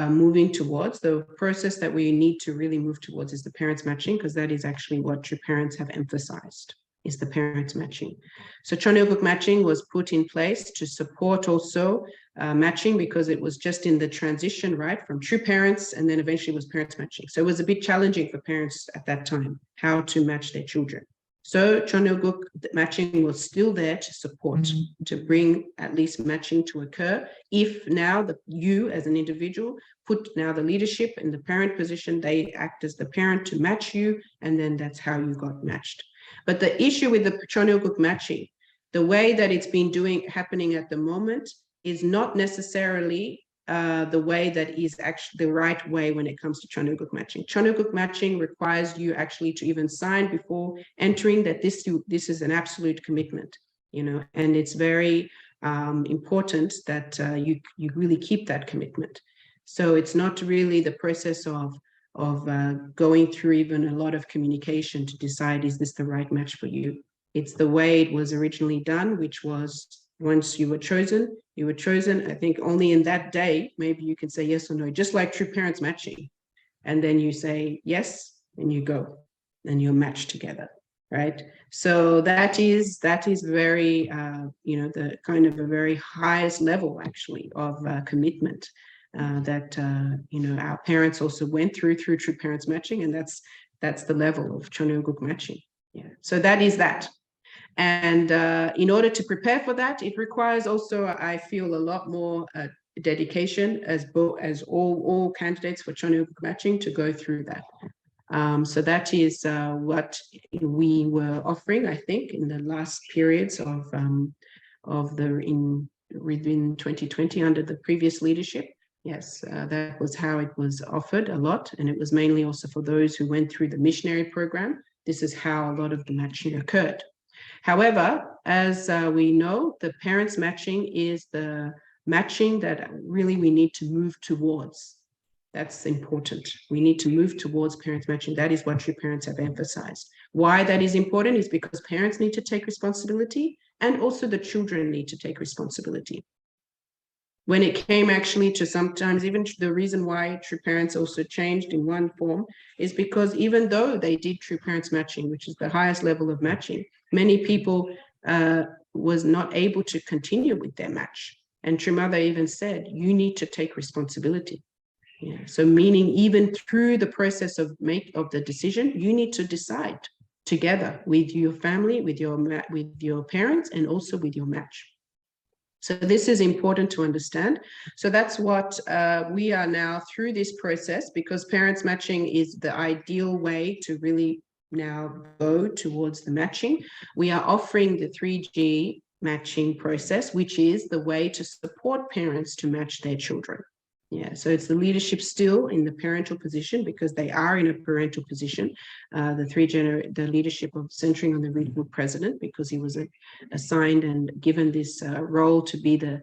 moving towards. The process that we need to really move towards is the parents matching, because that is actually what your parents have emphasized, is the parents matching. So Chonilguk matching was put in place to support also matching, because it was just in the transition, right, from true parents, and then eventually was parents matching. So it was a bit challenging for parents at that time, how to match their children. So Chonilguk matching was still there to support, to bring at least matching to occur. If now you as an individual put now the leadership in the parent position, they act as the parent to match you, and then that's how you got matched. But the issue with the Chonilguk matching, the way that it's been happening at the moment, is not necessarily the way that is actually the right way when it comes to Chonilguk matching. Chonilguk matching requires you actually to even sign before entering that this is an absolute commitment, you know, and it's very important that you really keep that commitment. So it's not really the process of going through even a lot of communication to decide, is this the right match for you? It's the way it was originally done, which was once you were chosen, I think only in that day, maybe you can say yes or no, just like true parents matching. And then you say yes, and you go, and you're matched together, right? So that is very, you know, the kind of a very highest level actually of commitment that, you know, our parents also went through true parents matching, and that's the level of Chonilguk matching. Yeah, so that is that. And in order to prepare for that, it requires also, I feel, a lot more dedication as all candidates for Chonilguk matching to go through that. So that is what we were offering, I think, in the last periods within 2020 under the previous leadership. Yes, that was how it was offered a lot, and it was mainly also for those who went through the missionary program. This is how a lot of the matching occurred. However, as we know, the parents matching is the matching that really we need to move towards. That's important. We need to move towards parents matching. That is what your parents have emphasized. Why that is important is because parents need to take responsibility, and also the children need to take responsibility. When it came actually to sometimes even the reason why true parents also changed in one form is because even though they did true parents matching, which is the highest level of matching, many people was not able to continue with their match. And True Mother even said, you need to take responsibility. Yeah. So meaning even through the process of the decision, you need to decide together with your family, with your parents, and also with your match. So this is important to understand. So that's what we are now through this process, because parents matching is the ideal way to really now go towards the matching. We are offering the 3G matching process, which is the way to support parents to match their children. Yeah, so it's the leadership still in the parental position, because they are in a parental position. The leadership of centering on the regional president, because he was assigned and given this role to be the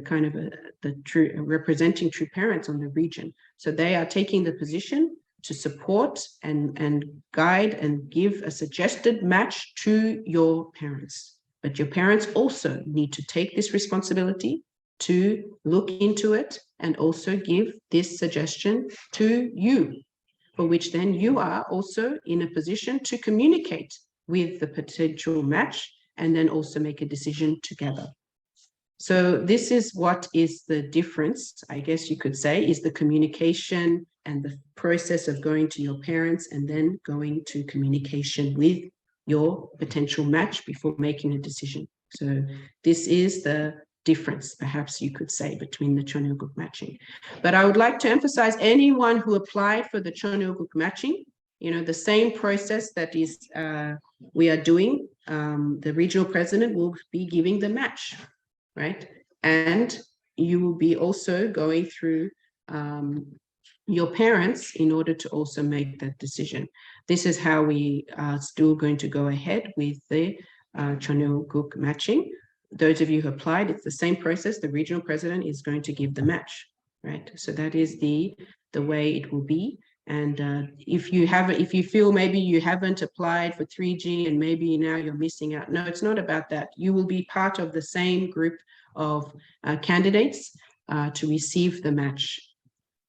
kind of the true representing true parents on the region. So they are taking the position to support and guide and give a suggested match to your parents. But your parents also need to take this responsibility to look into it and also give this suggestion to you, for which then you are also in a position to communicate with the potential match and then also make a decision together. So this is what is the difference, I guess you could say, is the communication and the process of going to your parents and then going to communication with your potential match before making a decision. So this is the difference, perhaps you could say, between the Chonuguk matching. But I would like to emphasize anyone who applied for the Chonuguk matching, the same process that is we are doing, the regional president will be giving the match, right? And you will be also going through your parents in order to also make that decision. This is how we are still going to go ahead with the Chonuguk matching. Those of you who applied, it's the same process. The regional president is going to give the match, right? So that is the way it will be. And if you feel maybe you haven't applied for 3G and maybe now you're missing out, no, it's not about that. You will be part of the same group of candidates to receive the match.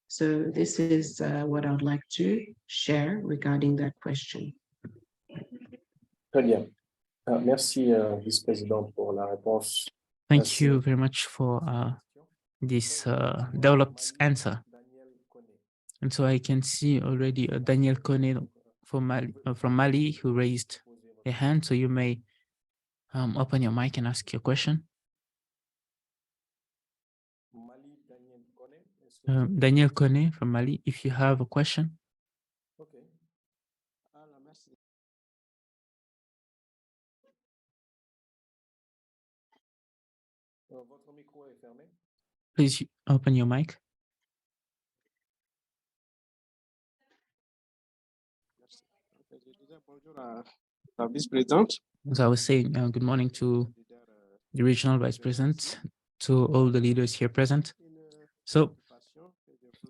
So this is what I would like to share regarding that question. Très bien. Merci, vice-président, pour la réponse. Thank you very much for this developed answer. And so I can see already Daniel Kone from Mali who raised a hand. So you may open your mic and ask your question. Daniel Kone from Mali, if you have a question. Okay. Votre micro est fermé. Please open your mic. As I was saying, good morning to the regional vice president, to all the leaders here present. So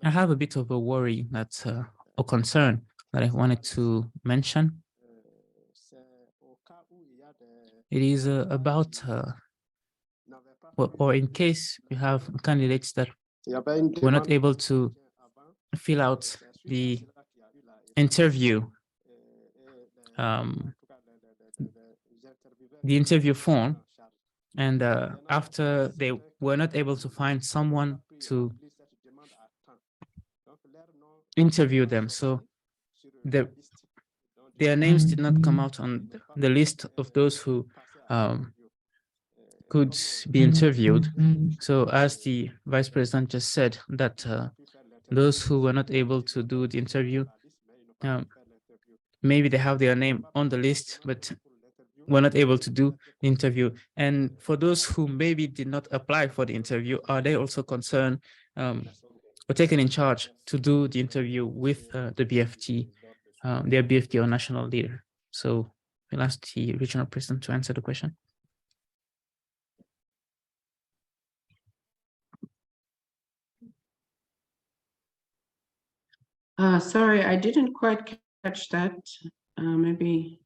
I have a bit of a worry, that's a concern that I wanted to mention. It is about, or in case you have candidates that were not able to fill out the interview, form, and after they were not able to find someone to interview them, so their names did not come out on the list of those who could be interviewed. So as the vice president just said, that those who were not able to do the interview, maybe they have their name on the list, but were not able to do the interview. And for those who maybe did not apply for the interview, are they also concerned or taken in charge to do the interview with the BFD, their BFD or national leader? So we'll ask the regional president to answer the question. Sorry, I didn't quite catch that. Maybe,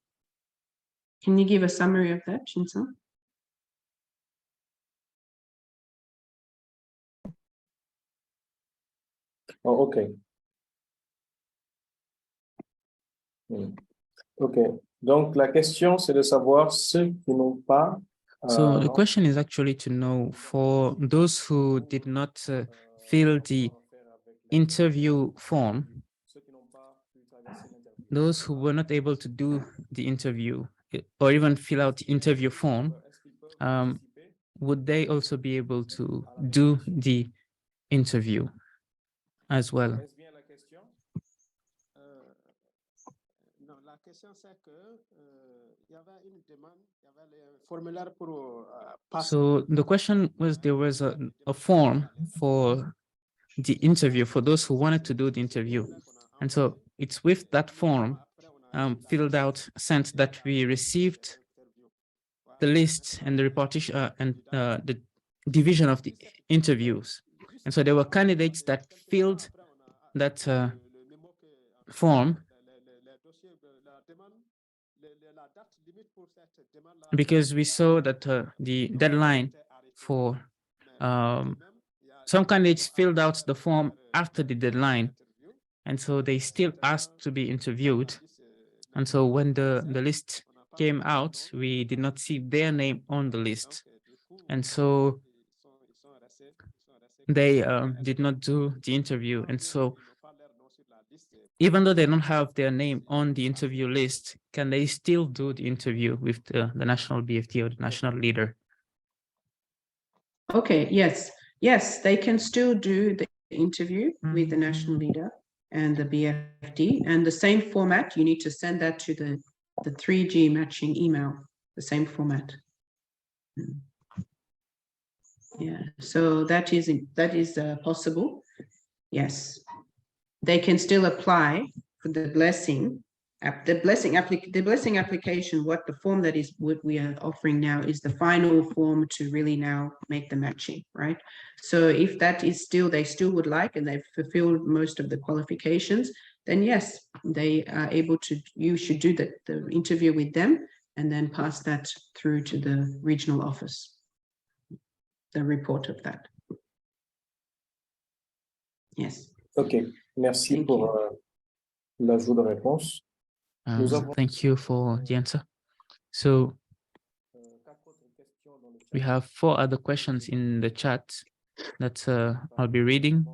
can you give a summary of that, Shin-san? Oh, okay. Okay. Donc, la question, c'est de savoir ceux qui n'ont pas. So the question is actually to know, for those who did not fill the interview form, those who were not able to do the interview or even fill out the interview form, would they also be able to do the interview as well? So the question was, there was a form for the interview for those who wanted to do the interview. And so it's with that form filled out, sent, that we received the list and the repartition and the division of the interviews. And so there were candidates that filled that form because we saw that the deadline for some candidates filled out the form after the deadline, and so they still asked to be interviewed. And so when the list came out, we did not see their name on the list, and so they did not do the interview. And so even though they don't have their name on the interview list, can they still do the interview with the national BFD or the national leader? Okay, yes, they can still do the interview with the national leader and the BFD, and the same format. You need to send that to the 3G matching email, the same format. Yeah, so that is possible. Yes, they can still apply for the blessing application. What the form that is what we are offering now is the final form to really now make the matching, right? So if that is still, they still would like, and they've fulfilled most of the qualifications, then yes, they are able to, you should do the interview with them and then pass that through to the regional office, the report of that. Yes. Ok, merci Thank pour l'ajout de réponse. Thank you for the answer. So we have 4 other questions in the chat that I'll be reading.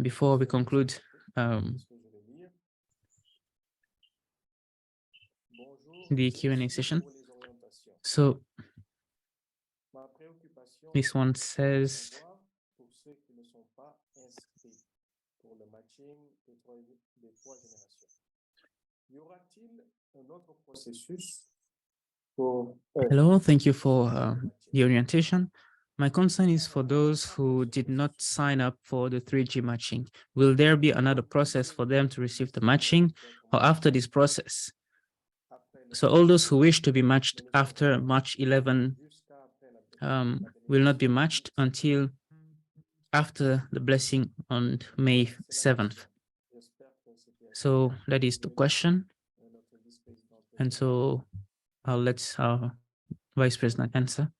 Before we conclude, the Q&A session. So this one says, hello, thank you for the orientation. My concern is for those who did not sign up for the 3G matching. Will there be another process for them to receive the matching, or after this process? So all those who wish to be matched after March 11 will not be matched until after the blessing on May 7th. So that is the question. And so I'll let our Vice President answer.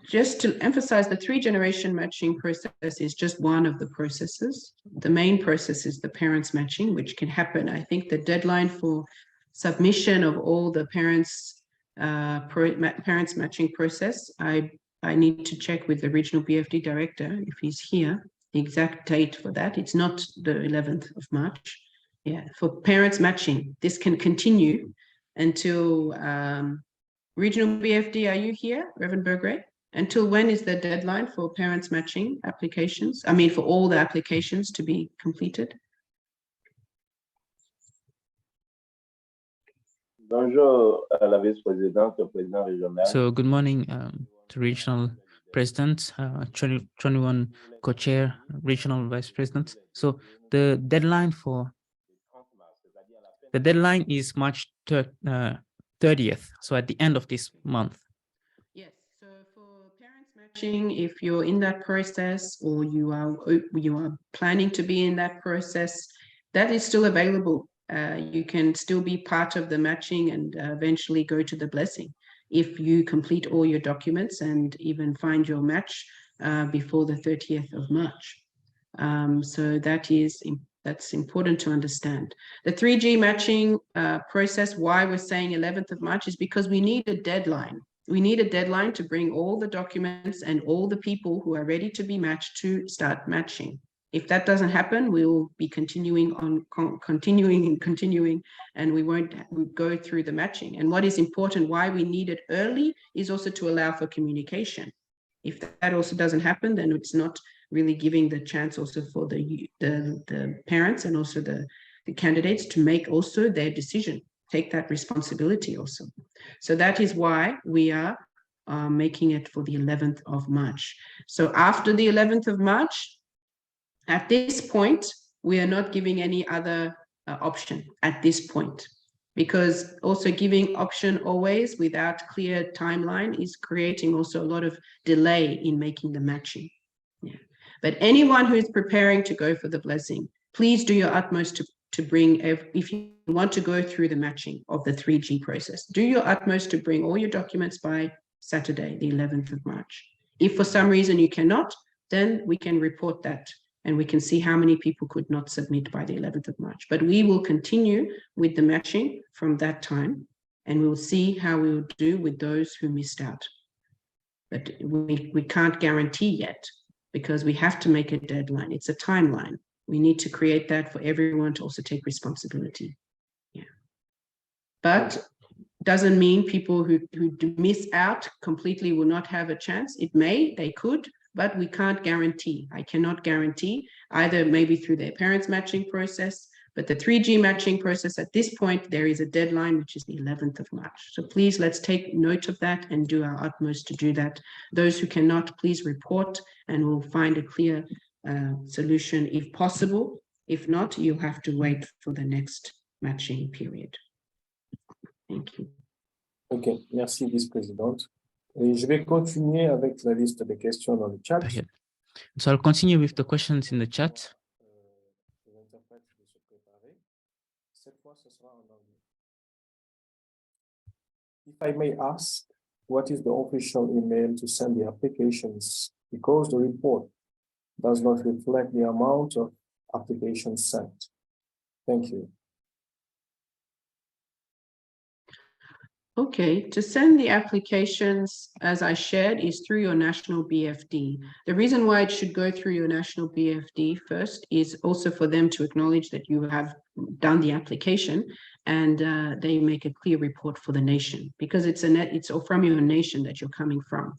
Just to emphasize, the 3-generation matching process is just one of the processes. The main process is the parents matching, which can happen. I think the deadline for submission of all the parents matching process, I need to check with the Regional BFD Director if he's here, the exact date for that. It's not the 11th of March. Yeah, for parents matching, this can continue until Regional BFD, are you here, Reverend Bergray? Until when is the deadline for parents matching applications? I mean, for all the applications to be completed? Bonjour à la vice-présidente, au président régional. So good morning to regional president, 21 co-chair, regional vice president. So the deadline is March 30th, so at the end of this month. Yes, so for parents matching, if you're in that process or you are planning to be in that process, that is still available. You can still be part of the matching and eventually go to the blessing if you complete all your documents and even find your match before the 30th of March. So that's important to understand. The 3G matching process, why we're saying 11th of March is because we need a deadline. We need a deadline to bring all the documents and all the people who are ready to be matched to start matching. If that doesn't happen, we will be continuing, and we won't go through the matching. And what is important, why we need it early, is also to allow for communication. If that also doesn't happen, then it's not really giving the chance also for the parents and also the candidates to make also their decision, take that responsibility also. So that is why we are making it for the 11th of March. So after the 11th of March, at this point, we are not giving any other option at this point, because also giving option always without clear timeline is creating also a lot of delay in making the matching. Yeah. But anyone who is preparing to go for the blessing, please do your utmost to bring, if you want to go through the matching of the 3G process, do your utmost to bring all your documents by Saturday, the 11th of March. If for some reason you cannot, then we can report that and we can see how many people could not submit by the 11th of March. But we will continue with the matching from that time. and we'll see how we will do with those who missed out. But we can't guarantee yet, because we have to make a deadline. It's a timeline. We need to create that for everyone to also take responsibility. Yeah. But doesn't mean people who miss out completely will not have a chance. It may, they could, but we can't guarantee. I cannot guarantee, either maybe through their parents' matching process, but the 3G matching process at this point, there is a deadline, which is the 11th of March. So please, let's take note of that and do our utmost to do that. Those who cannot, please report, and we'll find a clear solution if possible. If not, you'll have to wait for the next matching period. Thank you. Ok, merci, vice-présidente. Et je vais continuer avec la liste des questions dans le chat. Okay. So I'll continue with the questions in the chat. Les interprètes de se préparer. Cette fois, ce sera en anglais. If I may ask, what is the official email to send the applications? Because the report does not reflect the amount of applications sent. Thank you. Okay, to send the applications, as I shared, is through your national BFD. The reason why it should go through your national BFD first is also for them to acknowledge that you have done the application, and they make a clear report for the nation, because it's from your nation that you're coming from,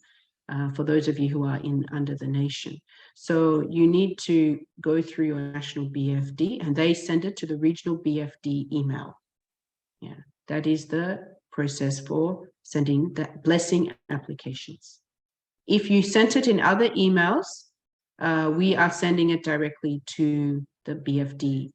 for those of you who are under the nation. So you need to go through your national BFD, and they send it to the regional BFD email. Yeah, that is the process for sending the blessing applications. If you sent it in other emails, we are sending it directly to the BFD,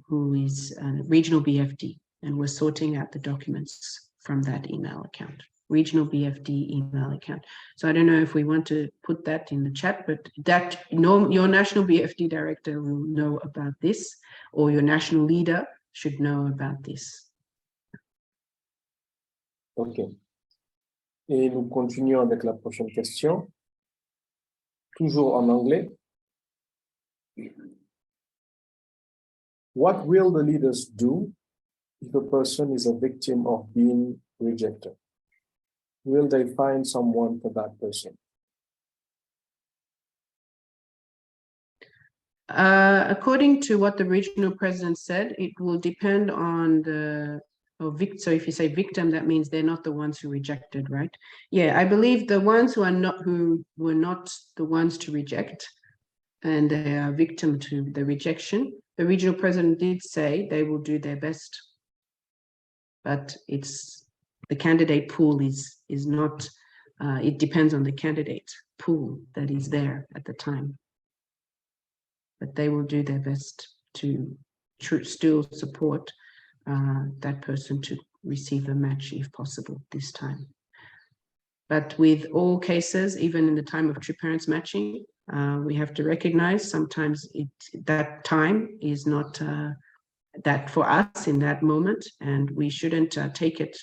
who is regional BFD, and we're sorting out the documents from that email account, regional BFD email account. So I don't know if we want to put that in the chat, but that your national BFD director will know about this, or your national leader should know about this. OK. Et nous continuons avec la prochaine question. Toujours en anglais. What will the leaders do if a person is a victim of being rejected? Will they find someone for that person? According to what the regional president said, it will depend on the so if you say victim, that means they're not the ones who rejected, right? Yeah, I believe the ones who were not the ones to reject, and they are victim to the rejection, the regional president did say they will do their best, but it's the candidate pool is not, it depends on the candidate pool that is there at the time, but they will do their best to still support that person to receive a match if possible this time. But with all cases, even in the time of true parents matching, we have to recognize sometimes that time is not that for us in that moment, and we shouldn't take it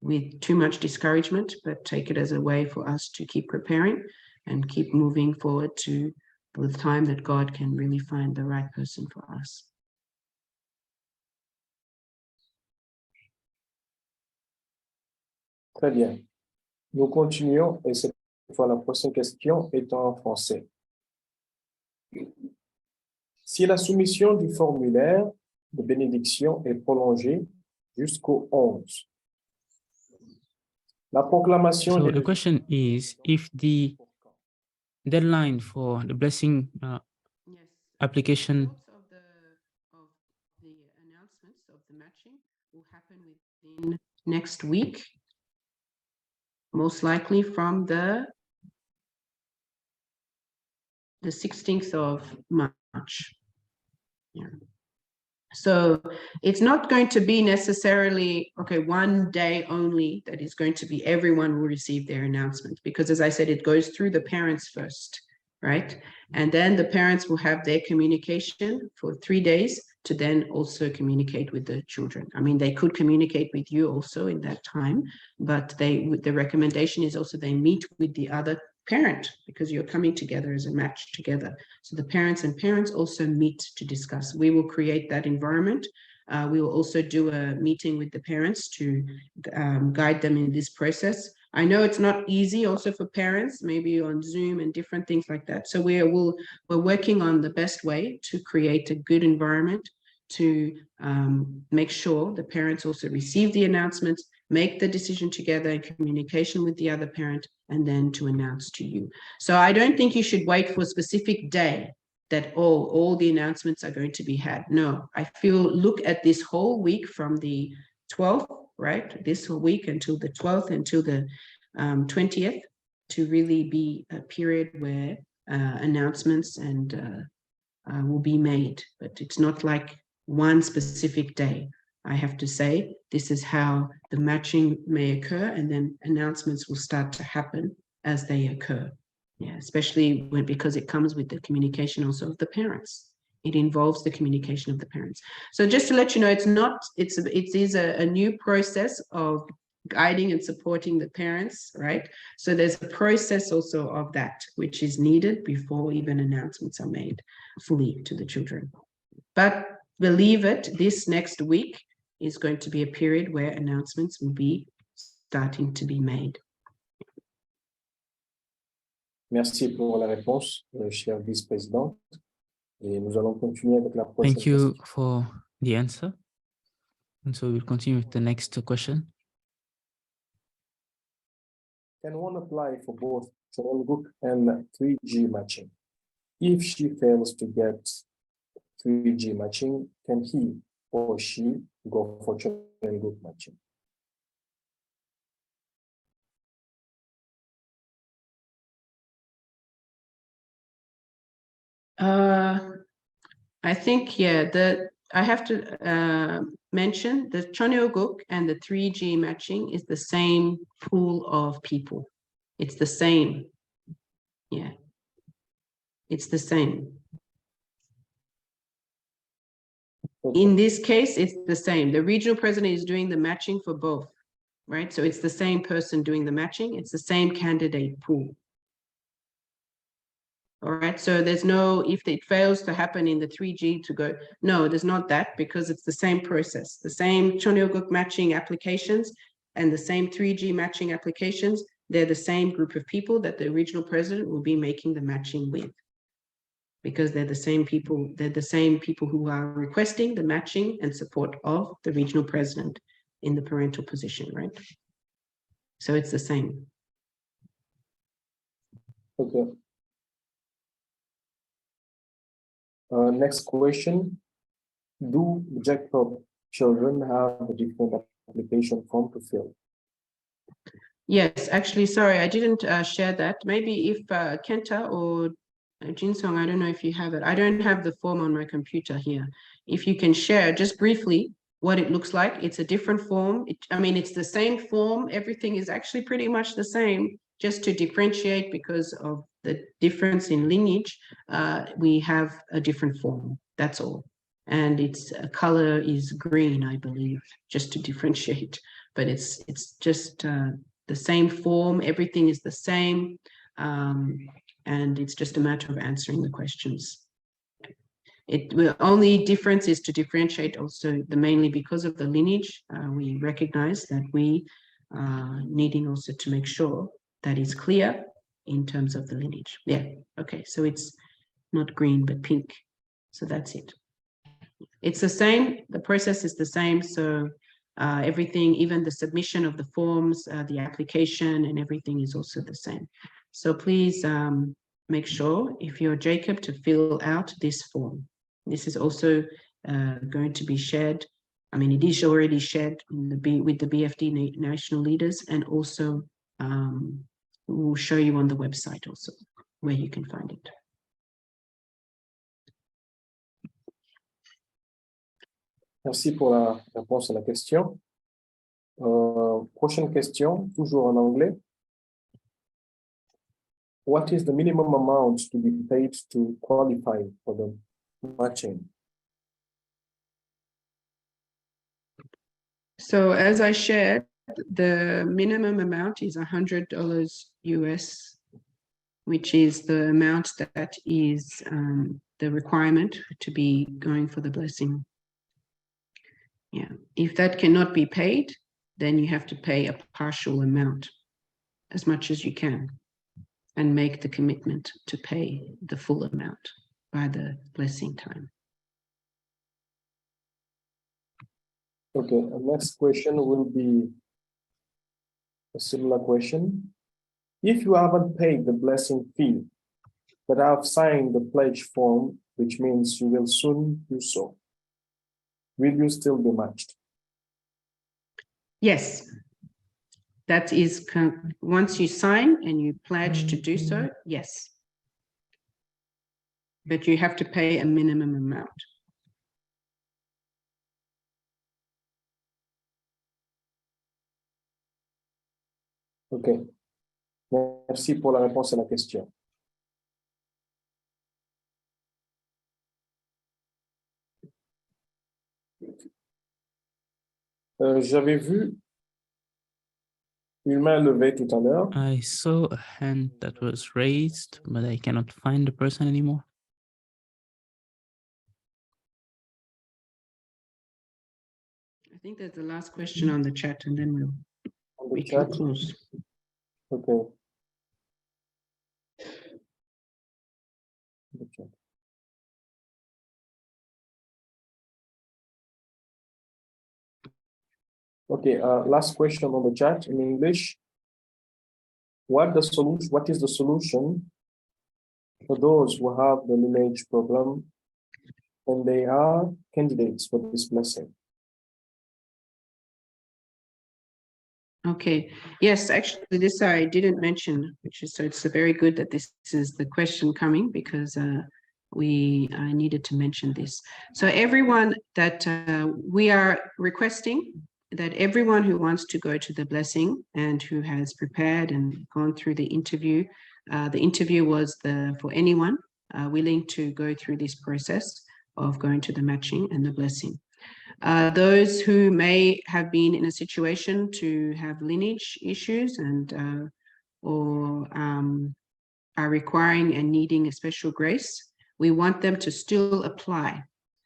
with too much discouragement, but take it as a way for us to keep preparing and keep moving forward to the time that God can really find the right person for us. Très bien. Nous continuons, et cette fois la prochaine question est en français. Si la soumission du formulaire de bénédiction est prolongée jusqu'au 11, la proclamation So the question is, if the deadline for the blessing application Of the announcements of the matching will happen within next week, most likely from the 16th of March. Yeah. So it's not going to be necessarily, okay, one day only that is going to be everyone will receive their announcement, because as I said, it goes through the parents first, right? And then the parents will have their communication for 3 days to then also communicate with the children. I mean, they could communicate with you also in that time, but the recommendation is also they meet with the other parent, because you're coming together as a match together. So the parents also meet to discuss. We will create that environment We will also do a meeting with the parents to guide them in this process. I know it's not easy also for parents, maybe on Zoom and different things like that. So we're working on the best way to create a good environment to make sure the parents also receive the announcements, make the decision together in communication with the other parent, and then to announce to you. So I don't think you should wait for a specific day that all the announcements are going to be had. No, I feel look at this whole week from the 12th, right? This whole week until the 12th, until the 20th, to really be a period where announcements and will be made. But it's not like one specific day. I have to say, this is how the matching may occur, and then announcements will start to happen as they occur. Yeah, especially because it comes with the communication also of the parents. It involves the communication of the parents. So just to let you know, it is a new process of guiding and supporting the parents, right? So there's a process also of that, which is needed before even announcements are made fully to the children. But believe it, this next week is going to be a period where announcements will be starting to be made. Merci pour la réponse, chère vice-présidente. Et nous allons continuer avec la prochaine Thank you question. for the answer. And so we'll continue with the next question. Can one apply for both Chonelguk and 3G matching? If she fails to get 3G matching, can he or she go for Chonelguk matching? I think, yeah, I have to mention the Chonelguk and the 3G matching is the same pool of people. It's the same. Yeah. It's the same. Okay. In this case, it's the same. The regional president is doing the matching for both, right? So it's the same person doing the matching. It's the same candidate pool. All right, so there's no, if it fails to happen in the 3G to go, no, there's not that, because it's the same process, the same Chonelguk matching applications and the same 3G matching applications. They're the same group of people that the regional president will be making the matching with, because they're the same people who are requesting the matching and support of the regional president in the parental position, right? So it's the same. Okay. Next question. Do Jacob children have a different application form to fill? Yes, actually, sorry, I didn't share that. Maybe if Kenta or Jinsong, I don't know if you have it. I don't have the form on my computer here. If you can share just briefly what it looks like. It's a different form. I mean, it's the same form. Everything is actually pretty much the same, just to differentiate because of the difference in lineage. We have a different form, that's all. And its color is green, I believe, just to differentiate. But it's just the same form. Everything is the same. And it's just a matter of answering the questions. The only difference is to differentiate also mainly because of the lineage. We recognize that we are needing also to make sure that is clear in terms of the lineage. Yeah, okay, so it's not green, but pink. So that's it. It's the same, the process is the same. So everything, even the submission of the forms, the application and everything is also the same. So please make sure if you're Jacob to fill out this form. This is also going to be shared. I mean, it is already shared in with the BFD national leaders, and also we'll show you on the website also where you can find it. Merci pour la réponse à la question. Prochaine question, toujours en anglais. What is the minimum amount to be paid to qualify for the matching? So as I shared, the minimum amount is $100 US, which is the amount that is the requirement to be going for the blessing. Yeah, if that cannot be paid, then you have to pay a partial amount, as much as you can, and make the commitment to pay the full amount by the blessing time. Okay, the next question will be a similar question. If you haven't paid the blessing fee, but have signed the pledge form, which means you will soon do so, will you still be matched? Yes, that is, once you sign and you pledge to do so, yes. But you have to pay a minimum amount. Ok. Merci pour la réponse à la question. J'avais vu une main levée tout à l'heure. I saw a hand that was raised, but I cannot find the person anymore. I think that's the last question on the chat, and then On we the can chat. close. Okay. The chat. Okay, last question on the chat in English. What is the solution for those who have the lineage problem and they are candidates for this blessing? Okay, yes, actually this I didn't mention, which is, so it's very good that this is the question coming, because I needed to mention this. So everyone that we are requesting that everyone who wants to go to the blessing and who has prepared and gone through the interview was for anyone willing to go through this process of going to the matching and the blessing. Those who may have been in a situation to have lineage issues and or are requiring and needing a special grace, we want them to still apply,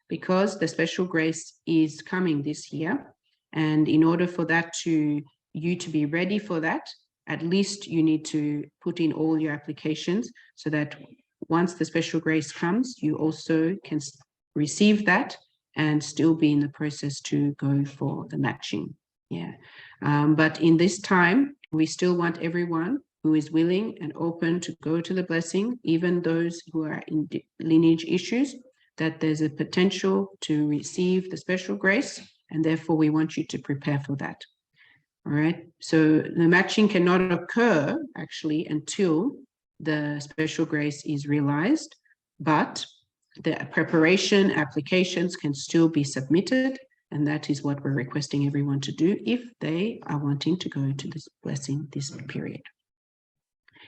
because the special grace is coming this year. And in order for that you to be ready for that, at least you need to put in all your applications so that once the special grace comes, you also can receive that and still be in the process to go for the matching. Yeah. But in this time, we still want everyone who is willing and open to go to the blessing, even those who are in lineage issues, that there's a potential to receive the special grace, and therefore we want you to prepare for that. All right, so the matching cannot occur actually until the special grace is realized, but the preparation applications can still be submitted, and that is what we're requesting everyone to do if they are wanting to go to this blessing this period.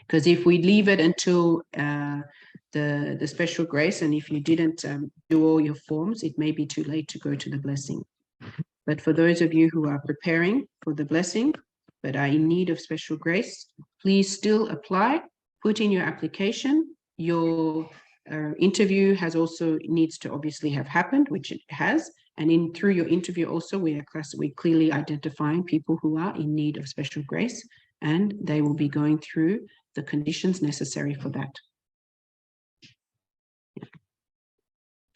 Because if we leave it until the special grace, and if you didn't do all your forms, it may be too late to go to the blessing. But for those of you who are preparing for the blessing, but are in need of special grace, please still apply, put in your application. Your interview needs to obviously have happened, which it has. And through your interview also, we're clearly identifying people who are in need of special grace, and they will be going through the conditions necessary for that.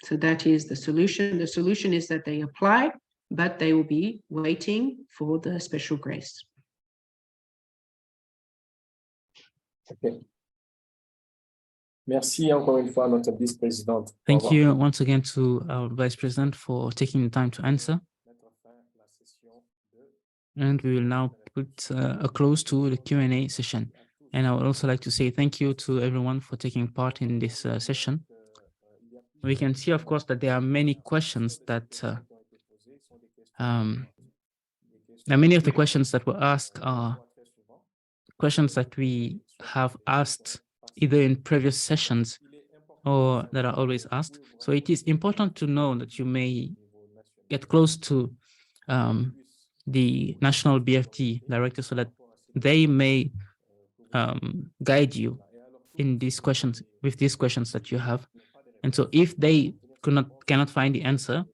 So that is the solution. The solution is that they apply, but they will be waiting for the special grace. Okay. Merci encore une fois à notre vice-présidente. Thank you once again to our Vice President for taking the time to answer. And we will now put a close to the Q&A session. And I would also like to say thank you to everyone for taking part in this session. We can see, of course, that there are many questions that many of the questions that were asked are questions that we have asked either in previous sessions or that are always asked. So it is important to know that you may get close to the National BFD Director so that they may guide you in these questions, with these questions that you have. And so if they cannot find the answer,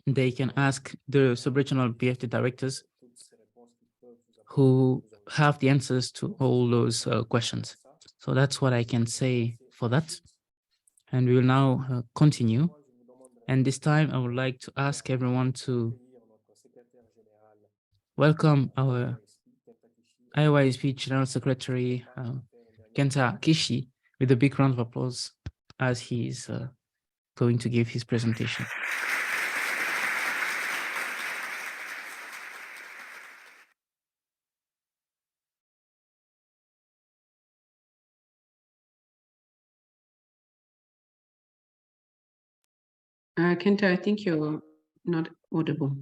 they can ask the sub-regional BFD directors who have the answers to all those questions. So that's what I can say for that. And we will now continue. And this time I would like to ask everyone to welcome our IYSP General Secretary, Kenta Kishi, with a big round of applause as he is going to give his presentation. Kenta, I think you're not audible.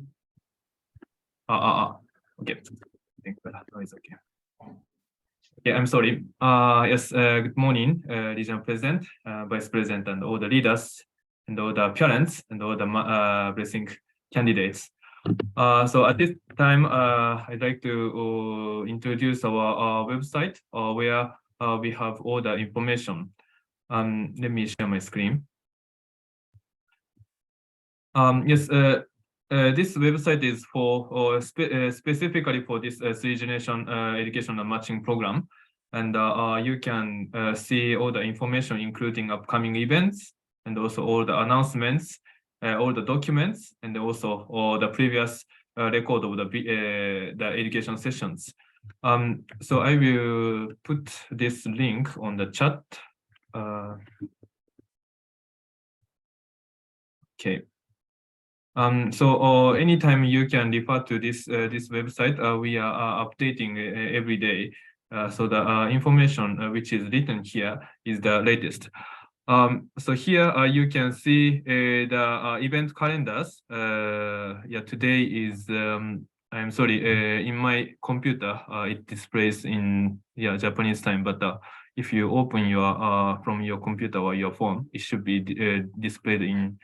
Okay. I think that is okay. Okay, I'm sorry. Yes, good morning, Regional President, Vice President, and all the leaders, and all the parents, and all the blessing candidates. So at this time, I'd like to introduce our website where we have all the information. Let me share my screen. Yes, this website is for specifically for this 3-generation education and matching program, and you can see all the information, including upcoming events, and also all the announcements, all the documents, and also all the previous record of the education sessions. So I will put this link on the chat. Okay. So anytime you can refer to this website, we are updating every day. So the information which is written here is the latest. So here you can see the event calendars. Yeah, today is I'm sorry, in my computer it displays in Japanese time, but if you open your from your computer or your phone, it should be displayed in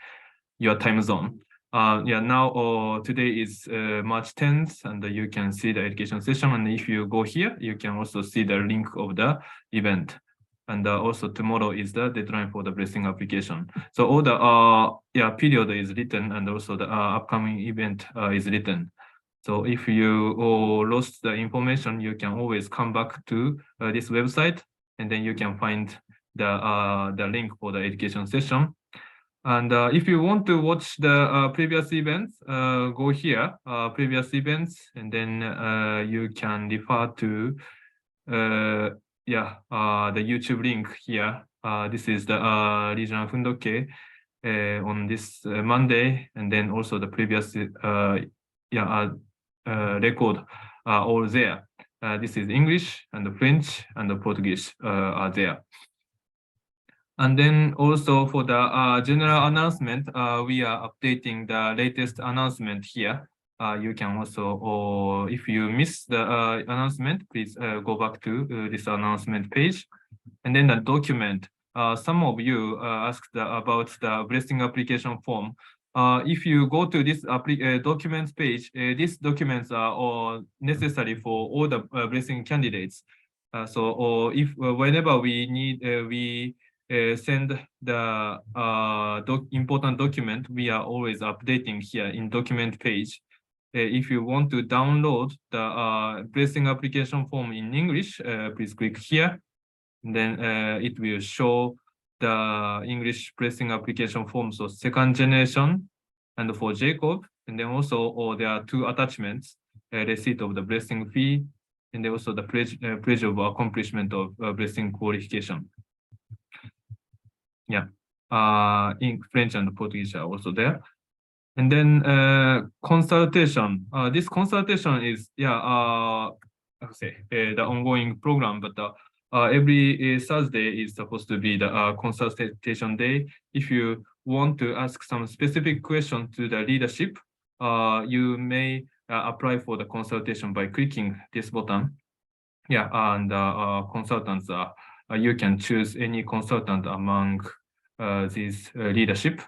your time zone. Now today is March 10th, and you can see the education session. And if you go here, you can also see the link of the event. And also tomorrow is the deadline for the blessing application. So all the period is written, and also the upcoming event is written. So if you lost the information, you can always come back to this website, and then you can find the link for the education session. And if you want to watch the previous events, go here, previous events, and then you can refer to the YouTube link here. This is the regional fundoke on this Monday, and then also the previous record all there. This is English and the French and the Portuguese are there. And then also for the general announcement, we are updating the latest announcement here. You can also, or if you miss the announcement, please go back to this announcement page. And then the document. Some of you asked about the blessing application form. If you go to this documents page, these documents are all necessary for all the blessing candidates. So if whenever we need, we send the important document, we are always updating here in document page. If you want to download the blessing application form in English, please click here. And then it will show the English blessing application form, so 2nd generation and for Jacob. And then also there are 2 attachments, receipt of the blessing fee, and then also the pledge of accomplishment of blessing qualification. Yeah, in French and Portuguese are also there. And then consultation. This consultation is the ongoing program, but every Thursday is supposed to be the consultation day. If you want to ask some specific question to the leadership, you may apply for the consultation by clicking this button. Yeah, and consultants, you can choose any consultant among these leadership.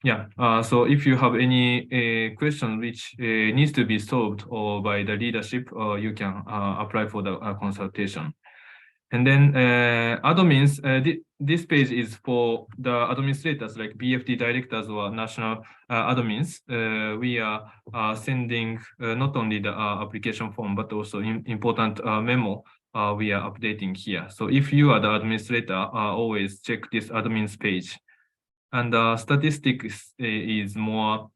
Yeah, so if you have any question which needs to be solved or by the leadership, you can apply for the consultation. And then admins, this page is for the administrators like BFD directors or national admins. We are sending not only the application form, but also important memo we are updating here. So if you are the administrator, always check this admins page. And statistics is more,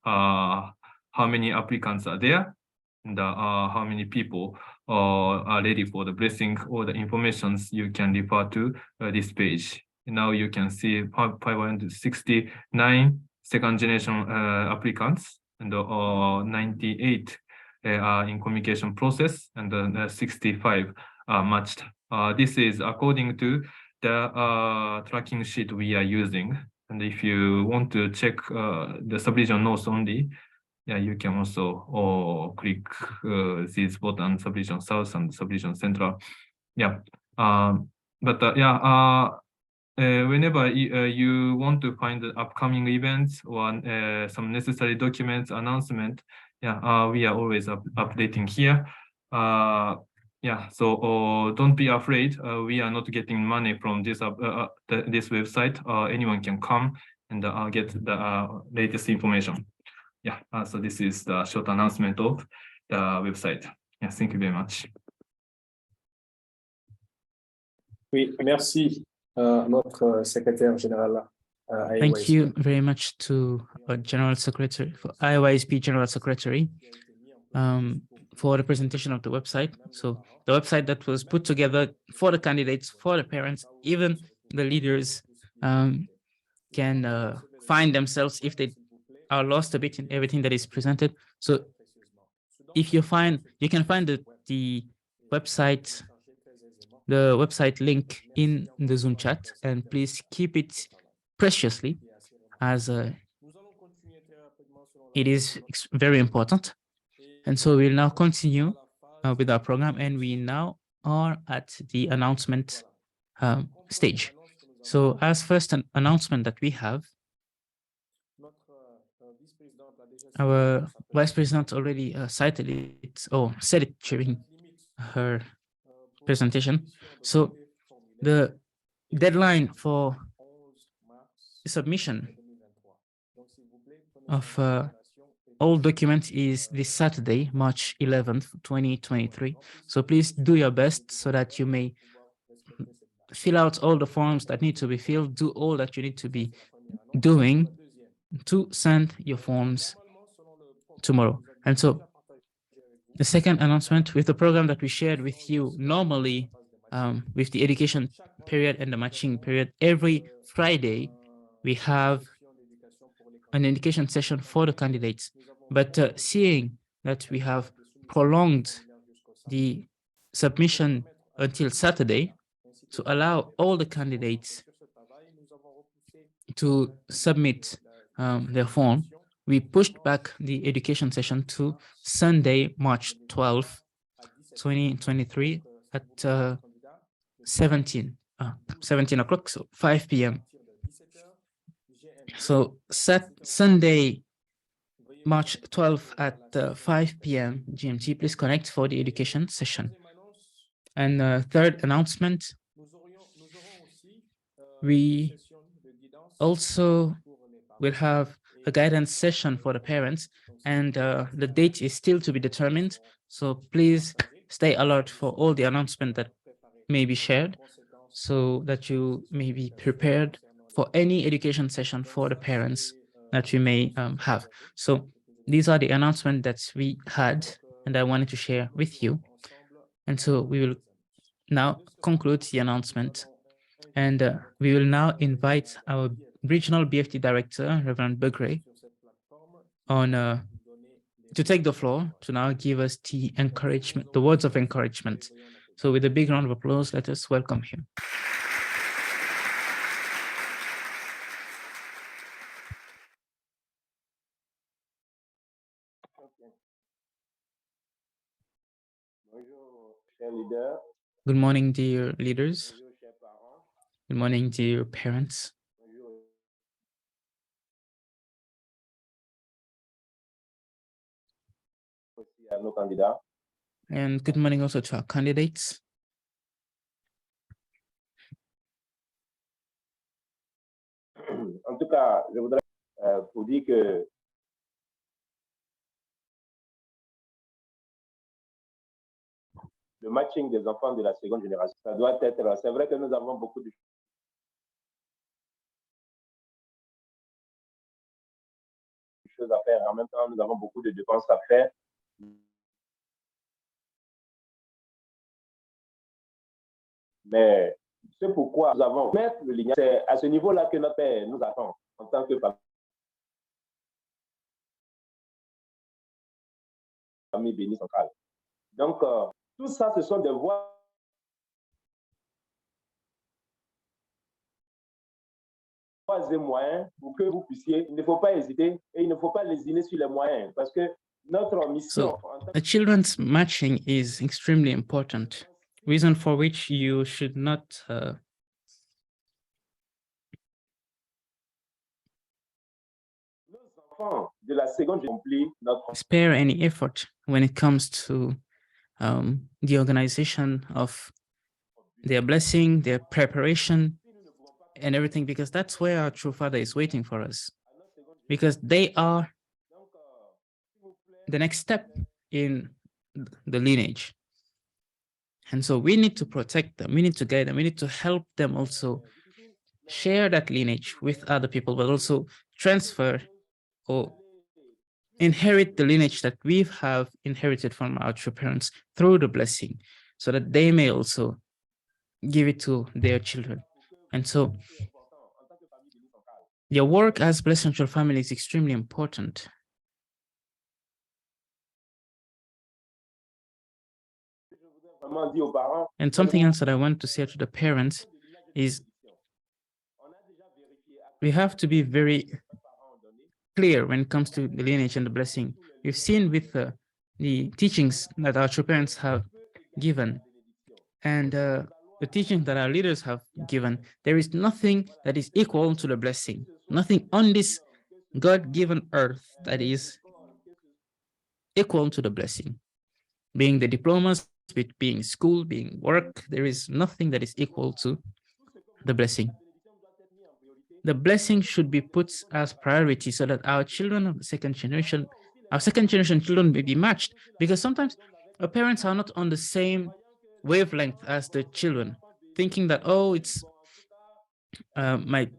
how many applicants are there, and how many people are ready for the blessing, or the informations you can refer to this page. Now you can see 569 second generation applicants, and 98 are in communication process, and 65 are matched. This is according to the tracking sheet we are using. And if you want to check the subdivision notes only, you can also click these buttons, subdivision south and subdivision central. Whenever you want to find the upcoming events or some necessary documents, announcement, we are always updating here. So don't be afraid. We are not getting money from this this website. Anyone can come and get the latest information. So this is the short announcement of the website. Thank you very much. Oui, merci notre secrétaire général. Thank you very much to General Secretary, for IYSP General Secretary, for the presentation of the website. So the website that was put together for the candidates, for the parents, even the leaders can find themselves if they are lost a bit in everything that is presented. So if you can find the website link in the Zoom chat, and please keep it preciously, as it is very important. And so we'll now continue with our program, and we now are at the announcement stage. So as first an announcement that we have, our Vice President already cited it, or said it during her presentation. So the deadline for submission of all documents is this Saturday, March 11th, 2023. So please do your best so that you may fill out all the forms that need to be filled, do all that you need to be doing to send your forms tomorrow. And so the second announcement, with the program that we shared with you normally, with the education period and the matching period, every Friday we have an education session for the candidates. But seeing that we have prolonged the submission until Saturday to allow all the candidates to submit their form, we pushed back the education session to Sunday, March 12th, 2023 at 17 o'clock, so 5 p.m. So Sunday, March 12th at 5 p.m. GMT, please connect for the education session. And third announcement, we also will have a guidance session for the parents, and the date is still to be determined. So please stay alert for all the announcements that may be shared, so that you may be prepared for any education session for the parents that we may have. So these are the announcements that we had, and I wanted to share with you. And so we will now conclude the announcement, and we will now invite our Regional BFD Director, Reverend Begray, on to take the floor to now give us the encouragement, the words of encouragement. So with a big round of applause, let us welcome him. Good morning, dear leaders. Good morning, dear parents. And good morning also to our candidates. cas, je voudrais pour dire que le matching des enfants de la seconde génération, ça doit être, c'est vrai que nous avons beaucoup de choses à faire. En même temps, nous avons beaucoup de dépenses à faire. Mais c'est pourquoi nous avons mettre le lignage. C'est à ce niveau-là que notre père nous attend en tant que famille bénie centrale. Donc, tout ça, ce sont des voies et moyens pour que vous puissiez, il ne faut pas hésiter et il ne faut pas lésiner sur les moyens parce que notre mission. So, a children's matching is extremely important, reason for which you should not de la seconde spare any effort when it comes to the organization of their blessing, their preparation, and everything, because that's where our true father is waiting for us, because they are the next step in the lineage. And so we need to protect them, we need to guide them, we need to help them also share that lineage with other people, but also transfer or inherit the lineage that we have inherited from our true parents through the blessing, so that they may also give it to their children. And so your work as Blessed Central Family is extremely important. And something else that I want to say to the parents is we have to be very clear when it comes to the lineage and the blessing. We've seen with the teachings that our true parents have given and the teaching that our leaders have given, there is nothing that is equal to the blessing. Nothing on this God-given earth that is equal to the blessing. Being the diplomas, being school, being work, there is nothing that is equal to the blessing. The blessing should be put as priority so that our children of the second generation, our second generation children may be matched, because sometimes our parents are not on the same wavelength as the children, thinking that, oh, it's my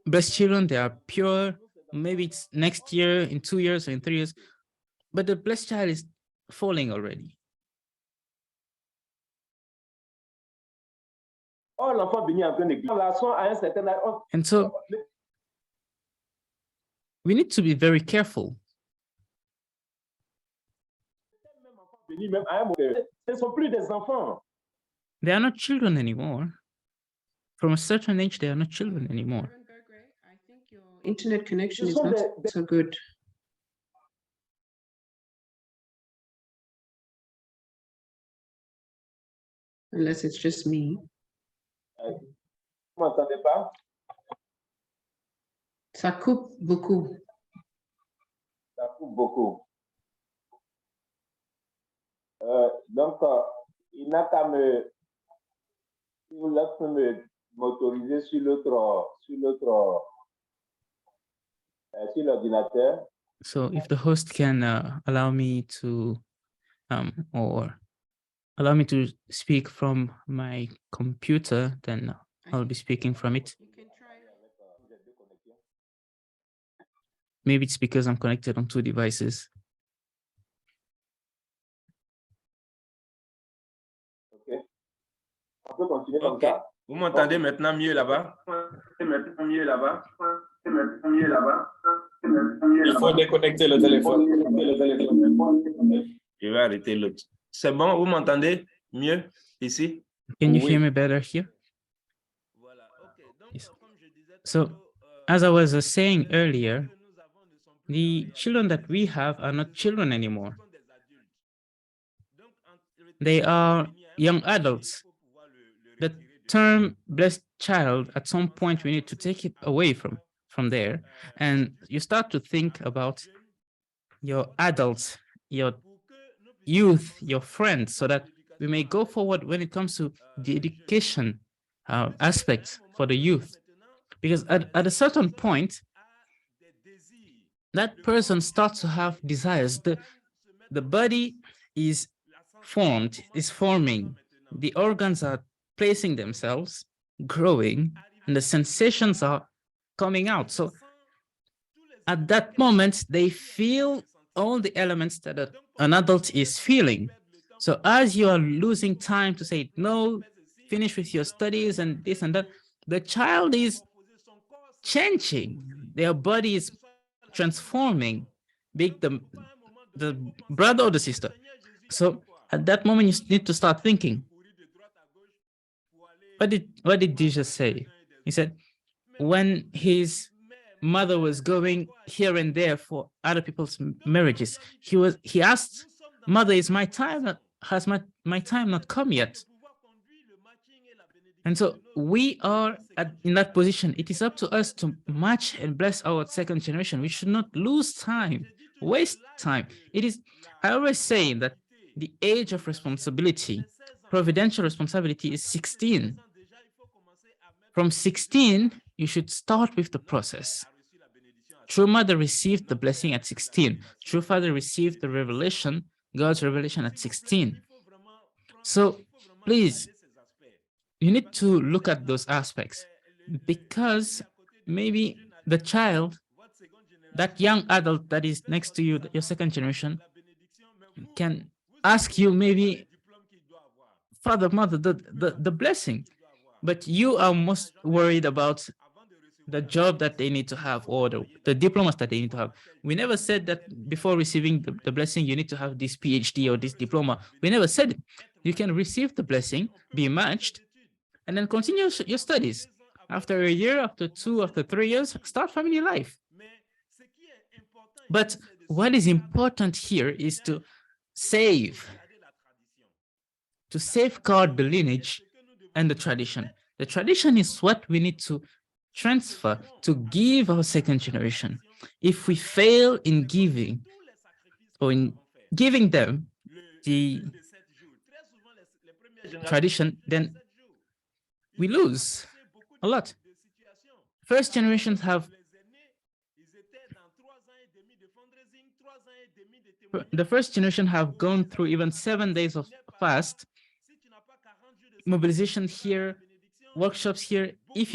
blessed children, they are pure, maybe it's next year, in 2 years, or in 3 years, but the blessed child is falling already. And so we need to be very careful. They are not children anymore. From a certain age, they are not children anymore. I think your internet connection is not so good. Unless it's just me. Ça coupe beaucoup. Ça coupe beaucoup. Donc, il n'a qu'à m'autoriser sur l'ordinateur. So if the host can allow me to, or allow me to speak from my computer, then I'll be speaking from it. Maybe it's because I'm connected on 2 devices. Ok. Vous m'entendez maintenant mieux là-bas? Il faut déconnecter le téléphone. Je vais arrêter l'autre. C'est bon, vous m'entendez mieux ici? Can you hear me better here? Yes. So, as I was saying earlier, the children that we have are not children anymore. They are young adults. The term blessed child, at some point we need to take it away from there, and you start to think about your adults, your youth, your friends, so that we may go forward when it comes to the education aspect for the youth. Because at a certain point, that person starts to have desires. The body is forming. The organs are placing themselves, growing, and the sensations are coming out. So at that moment, they feel all the elements that an adult is feeling. So as you are losing time to say, no, finish with your studies and this and that, the child is changing. Their body is transforming, be it the brother or the sister. So at that moment, you need to start thinking, what did Jesus say? He said, when his mother was going here and there for other people's marriages, he asked, mother, is my time has my time not come yet? And so we are in that position. It is up to us to match and bless our second generation. We should not lose time, waste time. I always say that the age of responsibility, providential responsibility, is 16. From 16, you should start with the process. True mother received the blessing at 16. True father received the revelation, God's revelation, at 16. So please, you need to look at those aspects, because maybe the child, that young adult that is next to you, your second generation, can ask you maybe, father, mother, the blessing, but you are most worried about the job that they need to have, or the diplomas that they need to have. We never said that before receiving the blessing, you need to have this PhD or this diploma. We never said it. You can receive the blessing, be matched, and then continue your studies. After a year, after 2, after 3 years, start family life. But what is important here is to safeguard the lineage and the tradition. The tradition is what we need to transfer to give our second generation. If we fail in giving, or in giving them the tradition, then we lose a lot. First generations have, the first generation have gone through even 7 days of fast, mobilization here, workshops here. If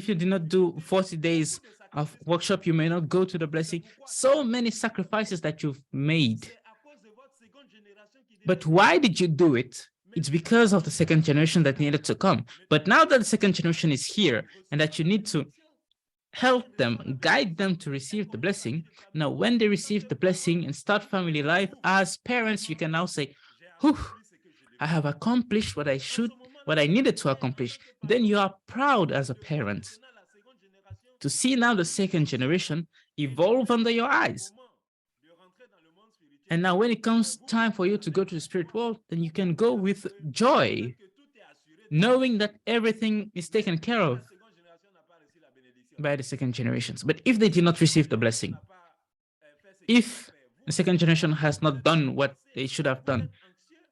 you did not do 40 days of workshop, you may not go to the blessing. So many sacrifices that you've made. But why did you do it? It's because of the second generation that needed to come. But now that the second generation is here, and that you need to help them, guide them to receive the blessing. Now, when they receive the blessing and start family life, as parents, you can now say, whew, I have accomplished what I needed to accomplish. Then you are proud as a parent to see now the second generation evolve under your eyes. And now when it comes time for you to go to the spirit world, then you can go with joy, knowing that everything is taken care of by the second generations. But if they did not receive the blessing, if the second generation has not done what they should have done,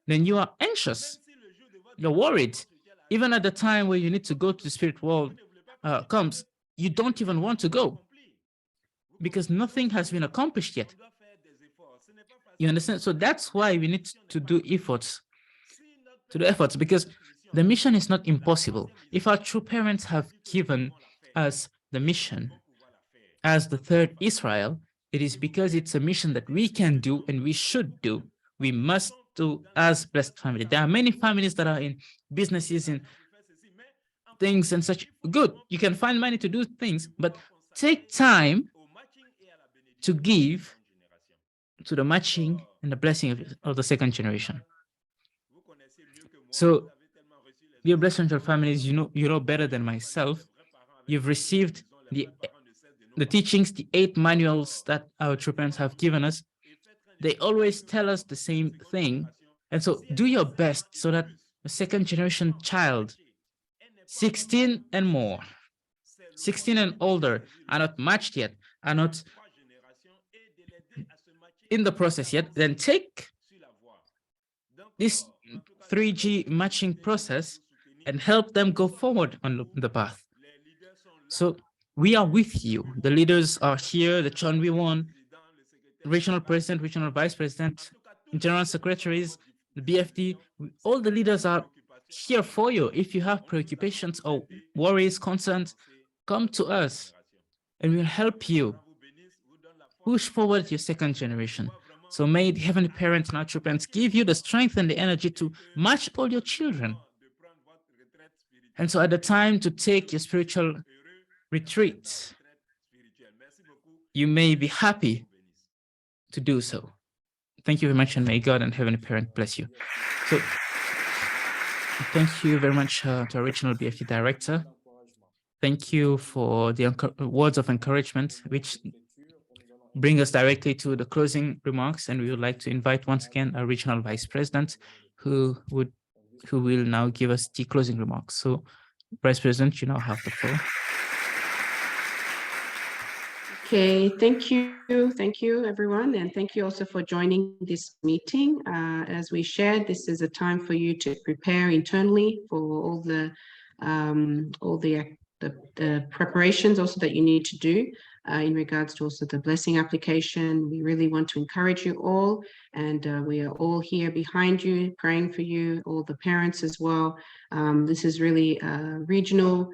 then you are anxious, you're worried. Even at the time where you need to go to the spirit world comes, you don't even want to go, because nothing has been accomplished yet. You understand? So that's why we need to do efforts, because the mission is not impossible. If our true parents have given us the mission as the third Israel, it is because it's a mission that we can do and we should do. We must do as blessed family. There are many families that are in businesses, in things and such. Good, you can find money to do things, but take time to give to the matching and the blessing of the second generation. So, dear blessed angel families, you know better than myself. You've received the teachings, the 8 manuals that our true parents have given us. They always tell us the same thing. And so do your best so that the second generation child, 16 and more, 16 and older, are not matched yet, are not in the process yet, then take this 3G matching process and help them go forward on the path. So we are with you. The leaders are here, the Chonwi One, regional president, regional vice president, general secretaries, the BFD, all the leaders are here for you. If you have preoccupations or worries, concerns, come to us and we'll help you push forward your second generation. So may the Heavenly Parents and our true parents give you the strength and the energy to match all your children. And so at the time to take your spiritual retreat, you may be happy to do so. Thank you very much, and may God and Heavenly Parent bless you. So thank you very much to our Regjonal BFD Director. Thank you for the words of encouragement, which bring us directly to the closing remarks. And we would like to invite once again our Regional Vice President, who will now give us the closing remarks. So, Vice President, you now have the floor. Okay, thank you everyone, and thank you also for joining this meeting. As we shared, this is a time for you to prepare internally for all the preparations also that you need to do in regards to also the blessing application. We really want to encourage you all, and we are all here behind you, praying for you, all the parents as well. This is really a regional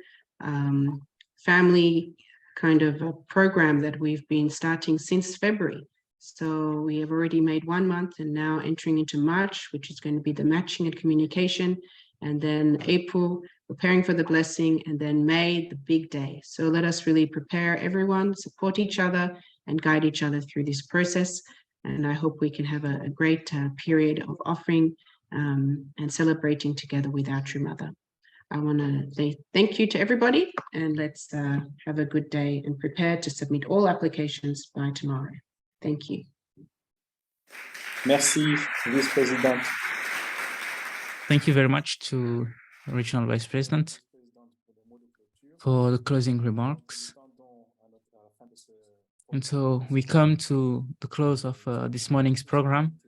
family kind of a program that we've been starting since February. So we have already made 1 month and now entering into March, which is going to be the matching and communication. And then April, preparing for the blessing, and then May, the big day. So let us really prepare everyone, support each other, and guide each other through this process. And I hope we can have a great period of offering and celebrating together with our true mother. I want to say thank you to everybody, and let's have a good day and prepare to submit all applications by tomorrow. Thank you. Merci, Vice President. Thank you very much to Regional Vice President for the closing remarks. And so we come to the close of this morning's program,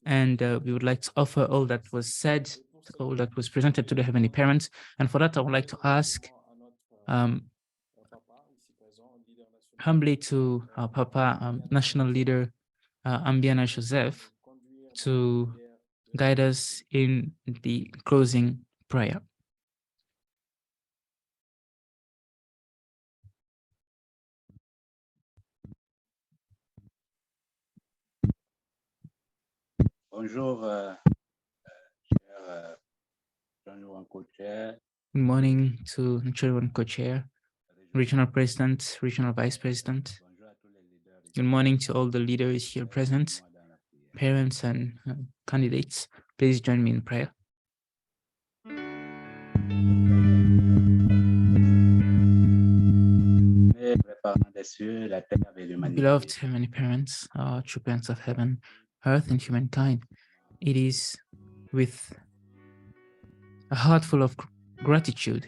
and we would like to offer all that was said, all that was presented to the Heavenly Parents. And for that, I would like to ask humbly to our Papa, National Leader Ambiana Joseph, to guide us in the closing prayer. Bonjour, cher Good morning to Chairman Co-Chair, Regional President, Regional Vice President. Good morning to all the leaders here present, parents and candidates. Please join me in prayer. Beloved Heavenly Parents, our true parents of heaven, earth, and humankind, it is with a heart full of gratitude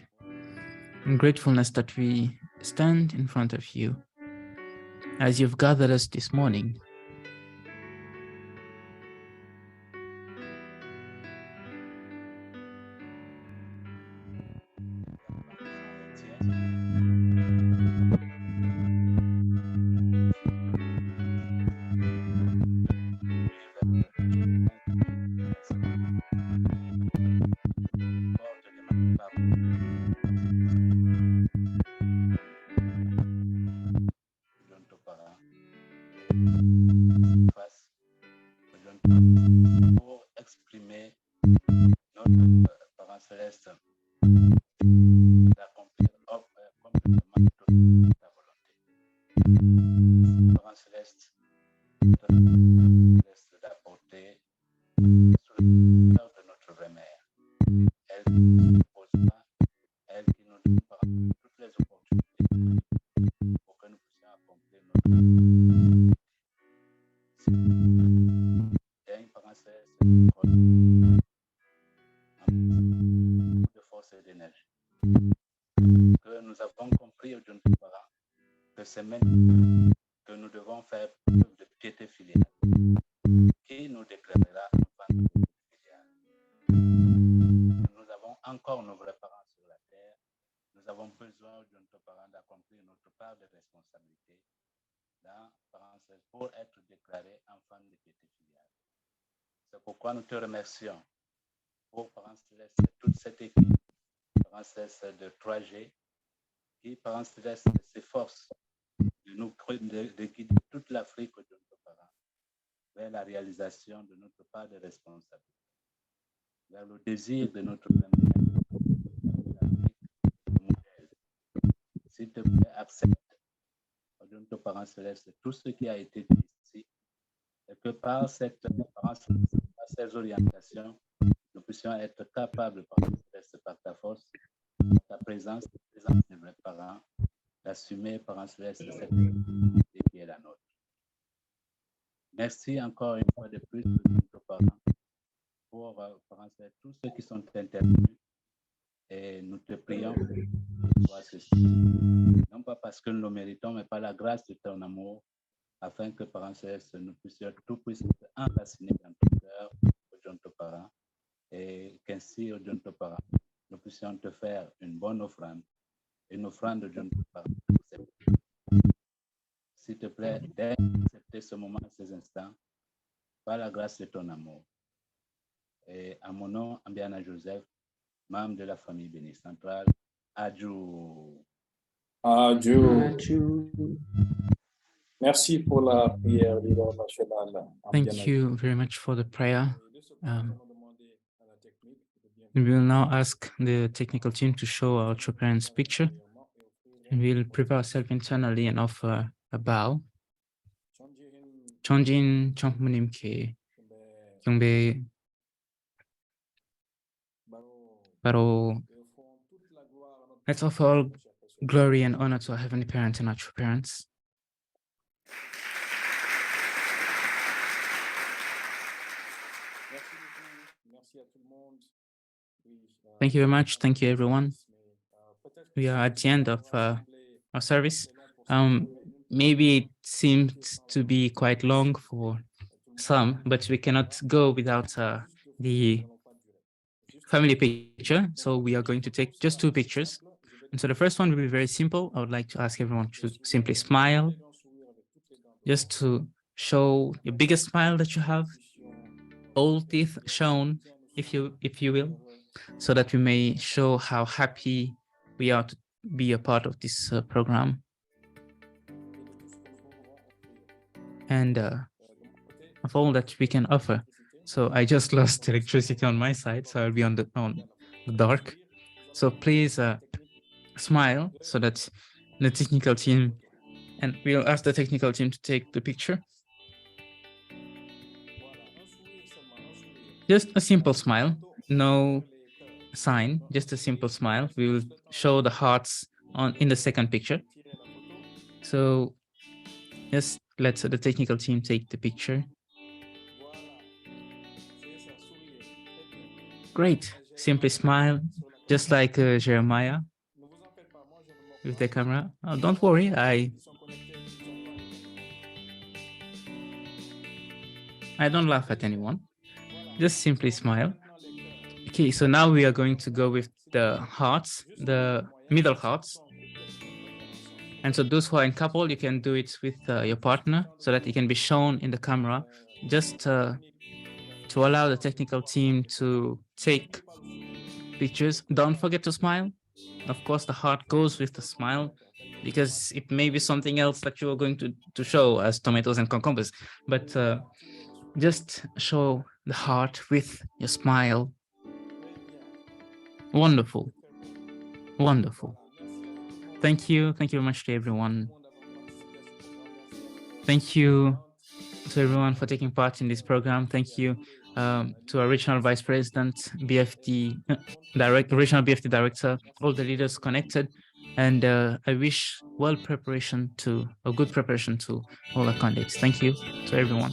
and gratefulness that we stand in front of you as you've gathered us this morning. pour exprimer notre parent céleste d'accomplir complètement toute ta volonté. Parent céleste, d'apporter sous le cœur de notre vraie mère. Elle qui ne pose pas, elle qui nous donne toutes les opportunités pour que nous puissions accomplir notre de force et d'énergie. Que nous avons compris aujourd'hui que c'est maintenant que nous devons faire preuve de piété filiale qui nous déclarera enfants de filiale. Nous avons encore nos vrais parents sur la terre. Nous avons besoin de nos parents d'accomplir notre part de responsabilité dans pour être déclarés C'est pourquoi nous te remercions pour, Parents Célestes, toute cette équipe, Parents Célestes de 3G, qui, Parents Célestes, s'efforce de guider toute l'Afrique de notre parent vers la réalisation de notre part de responsabilité, vers le désir de notre famille, modèle. S'il te plaît, accepte de notre parent céleste tout ce qui a été dit ici, et que par cette par ces orientations, nous puissions être capables, parents céleste, par ta force, par ta présence, la présence de vrais parents, d'assumer, parents céleste, cette responsabilité qui est la nôtre. Merci encore une fois de plus de notre parents pour parents céleste, tous ceux qui sont intervenus, et nous te prions de voir ceci, non pas parce que nous le méritons, mais par la grâce de ton amour, afin que, parents célestes, nous puissions tout puisse être enraciné dans ton cœur, au Dieu de nos parents, et qu'ainsi, au Dieu de nos parents, nous puissions te faire une bonne offrande, une offrande au Dieu de nos parents. S'il te plaît, d'accepter ce moment, ces instants, par la grâce de ton amour. Et à mon nom, Ambiana Joseph, membre de la famille bénie centrale, adieu. Adieu. Adieu. Merci pour la prière leader national. Thank you very much for the prayer. We will now ask the technical team to show our true parents' picture, and we'll prepare ourselves internally and offer a bow. Chonjin Chongmu님ke Kyungbe Baro. Let's offer all glory and honor to our heavenly parents and our true parents. Thank you very much. Thank you, everyone. We are at the end of our service. Maybe it seems to be quite long for some, but we cannot go without the family picture. So we are going to take just 2 pictures. And so the first one will be very simple. I would like to ask everyone to simply smile, just to show the biggest smile that you have, all teeth shown, if you will, so that we may show how happy we are to be a part of this program. And of all that we can offer. So I just lost electricity on my side, so I'll be on the dark. So please smile so that the technical team, and we'll ask the technical team to take the picture. Just a simple smile, no sign, just a simple smile. We will show the hearts in the second picture. So just let the technical team take the picture. Great, simply smile, just like Jeremiah with the camera. Oh, don't worry, I don't laugh at anyone. Just simply smile. Okay, so now we are going to go with the hearts, the middle hearts. And so those who are in couple, you can do it with your partner so that it can be shown in the camera, just to allow the technical team to take pictures. Don't forget to smile. Of course, the heart goes with the smile, because it may be something else that you are going to show as tomatoes and cucumbers, but just show the heart with your smile. Wonderful. Wonderful. Thank you. Thank you very much to everyone. Thank you to everyone for taking part in this program. Thank you to our Regional Vice President, BFD Director, Regional BFD Director, all the leaders connected. And I wish a good preparation to all our candidates. Thank you to everyone.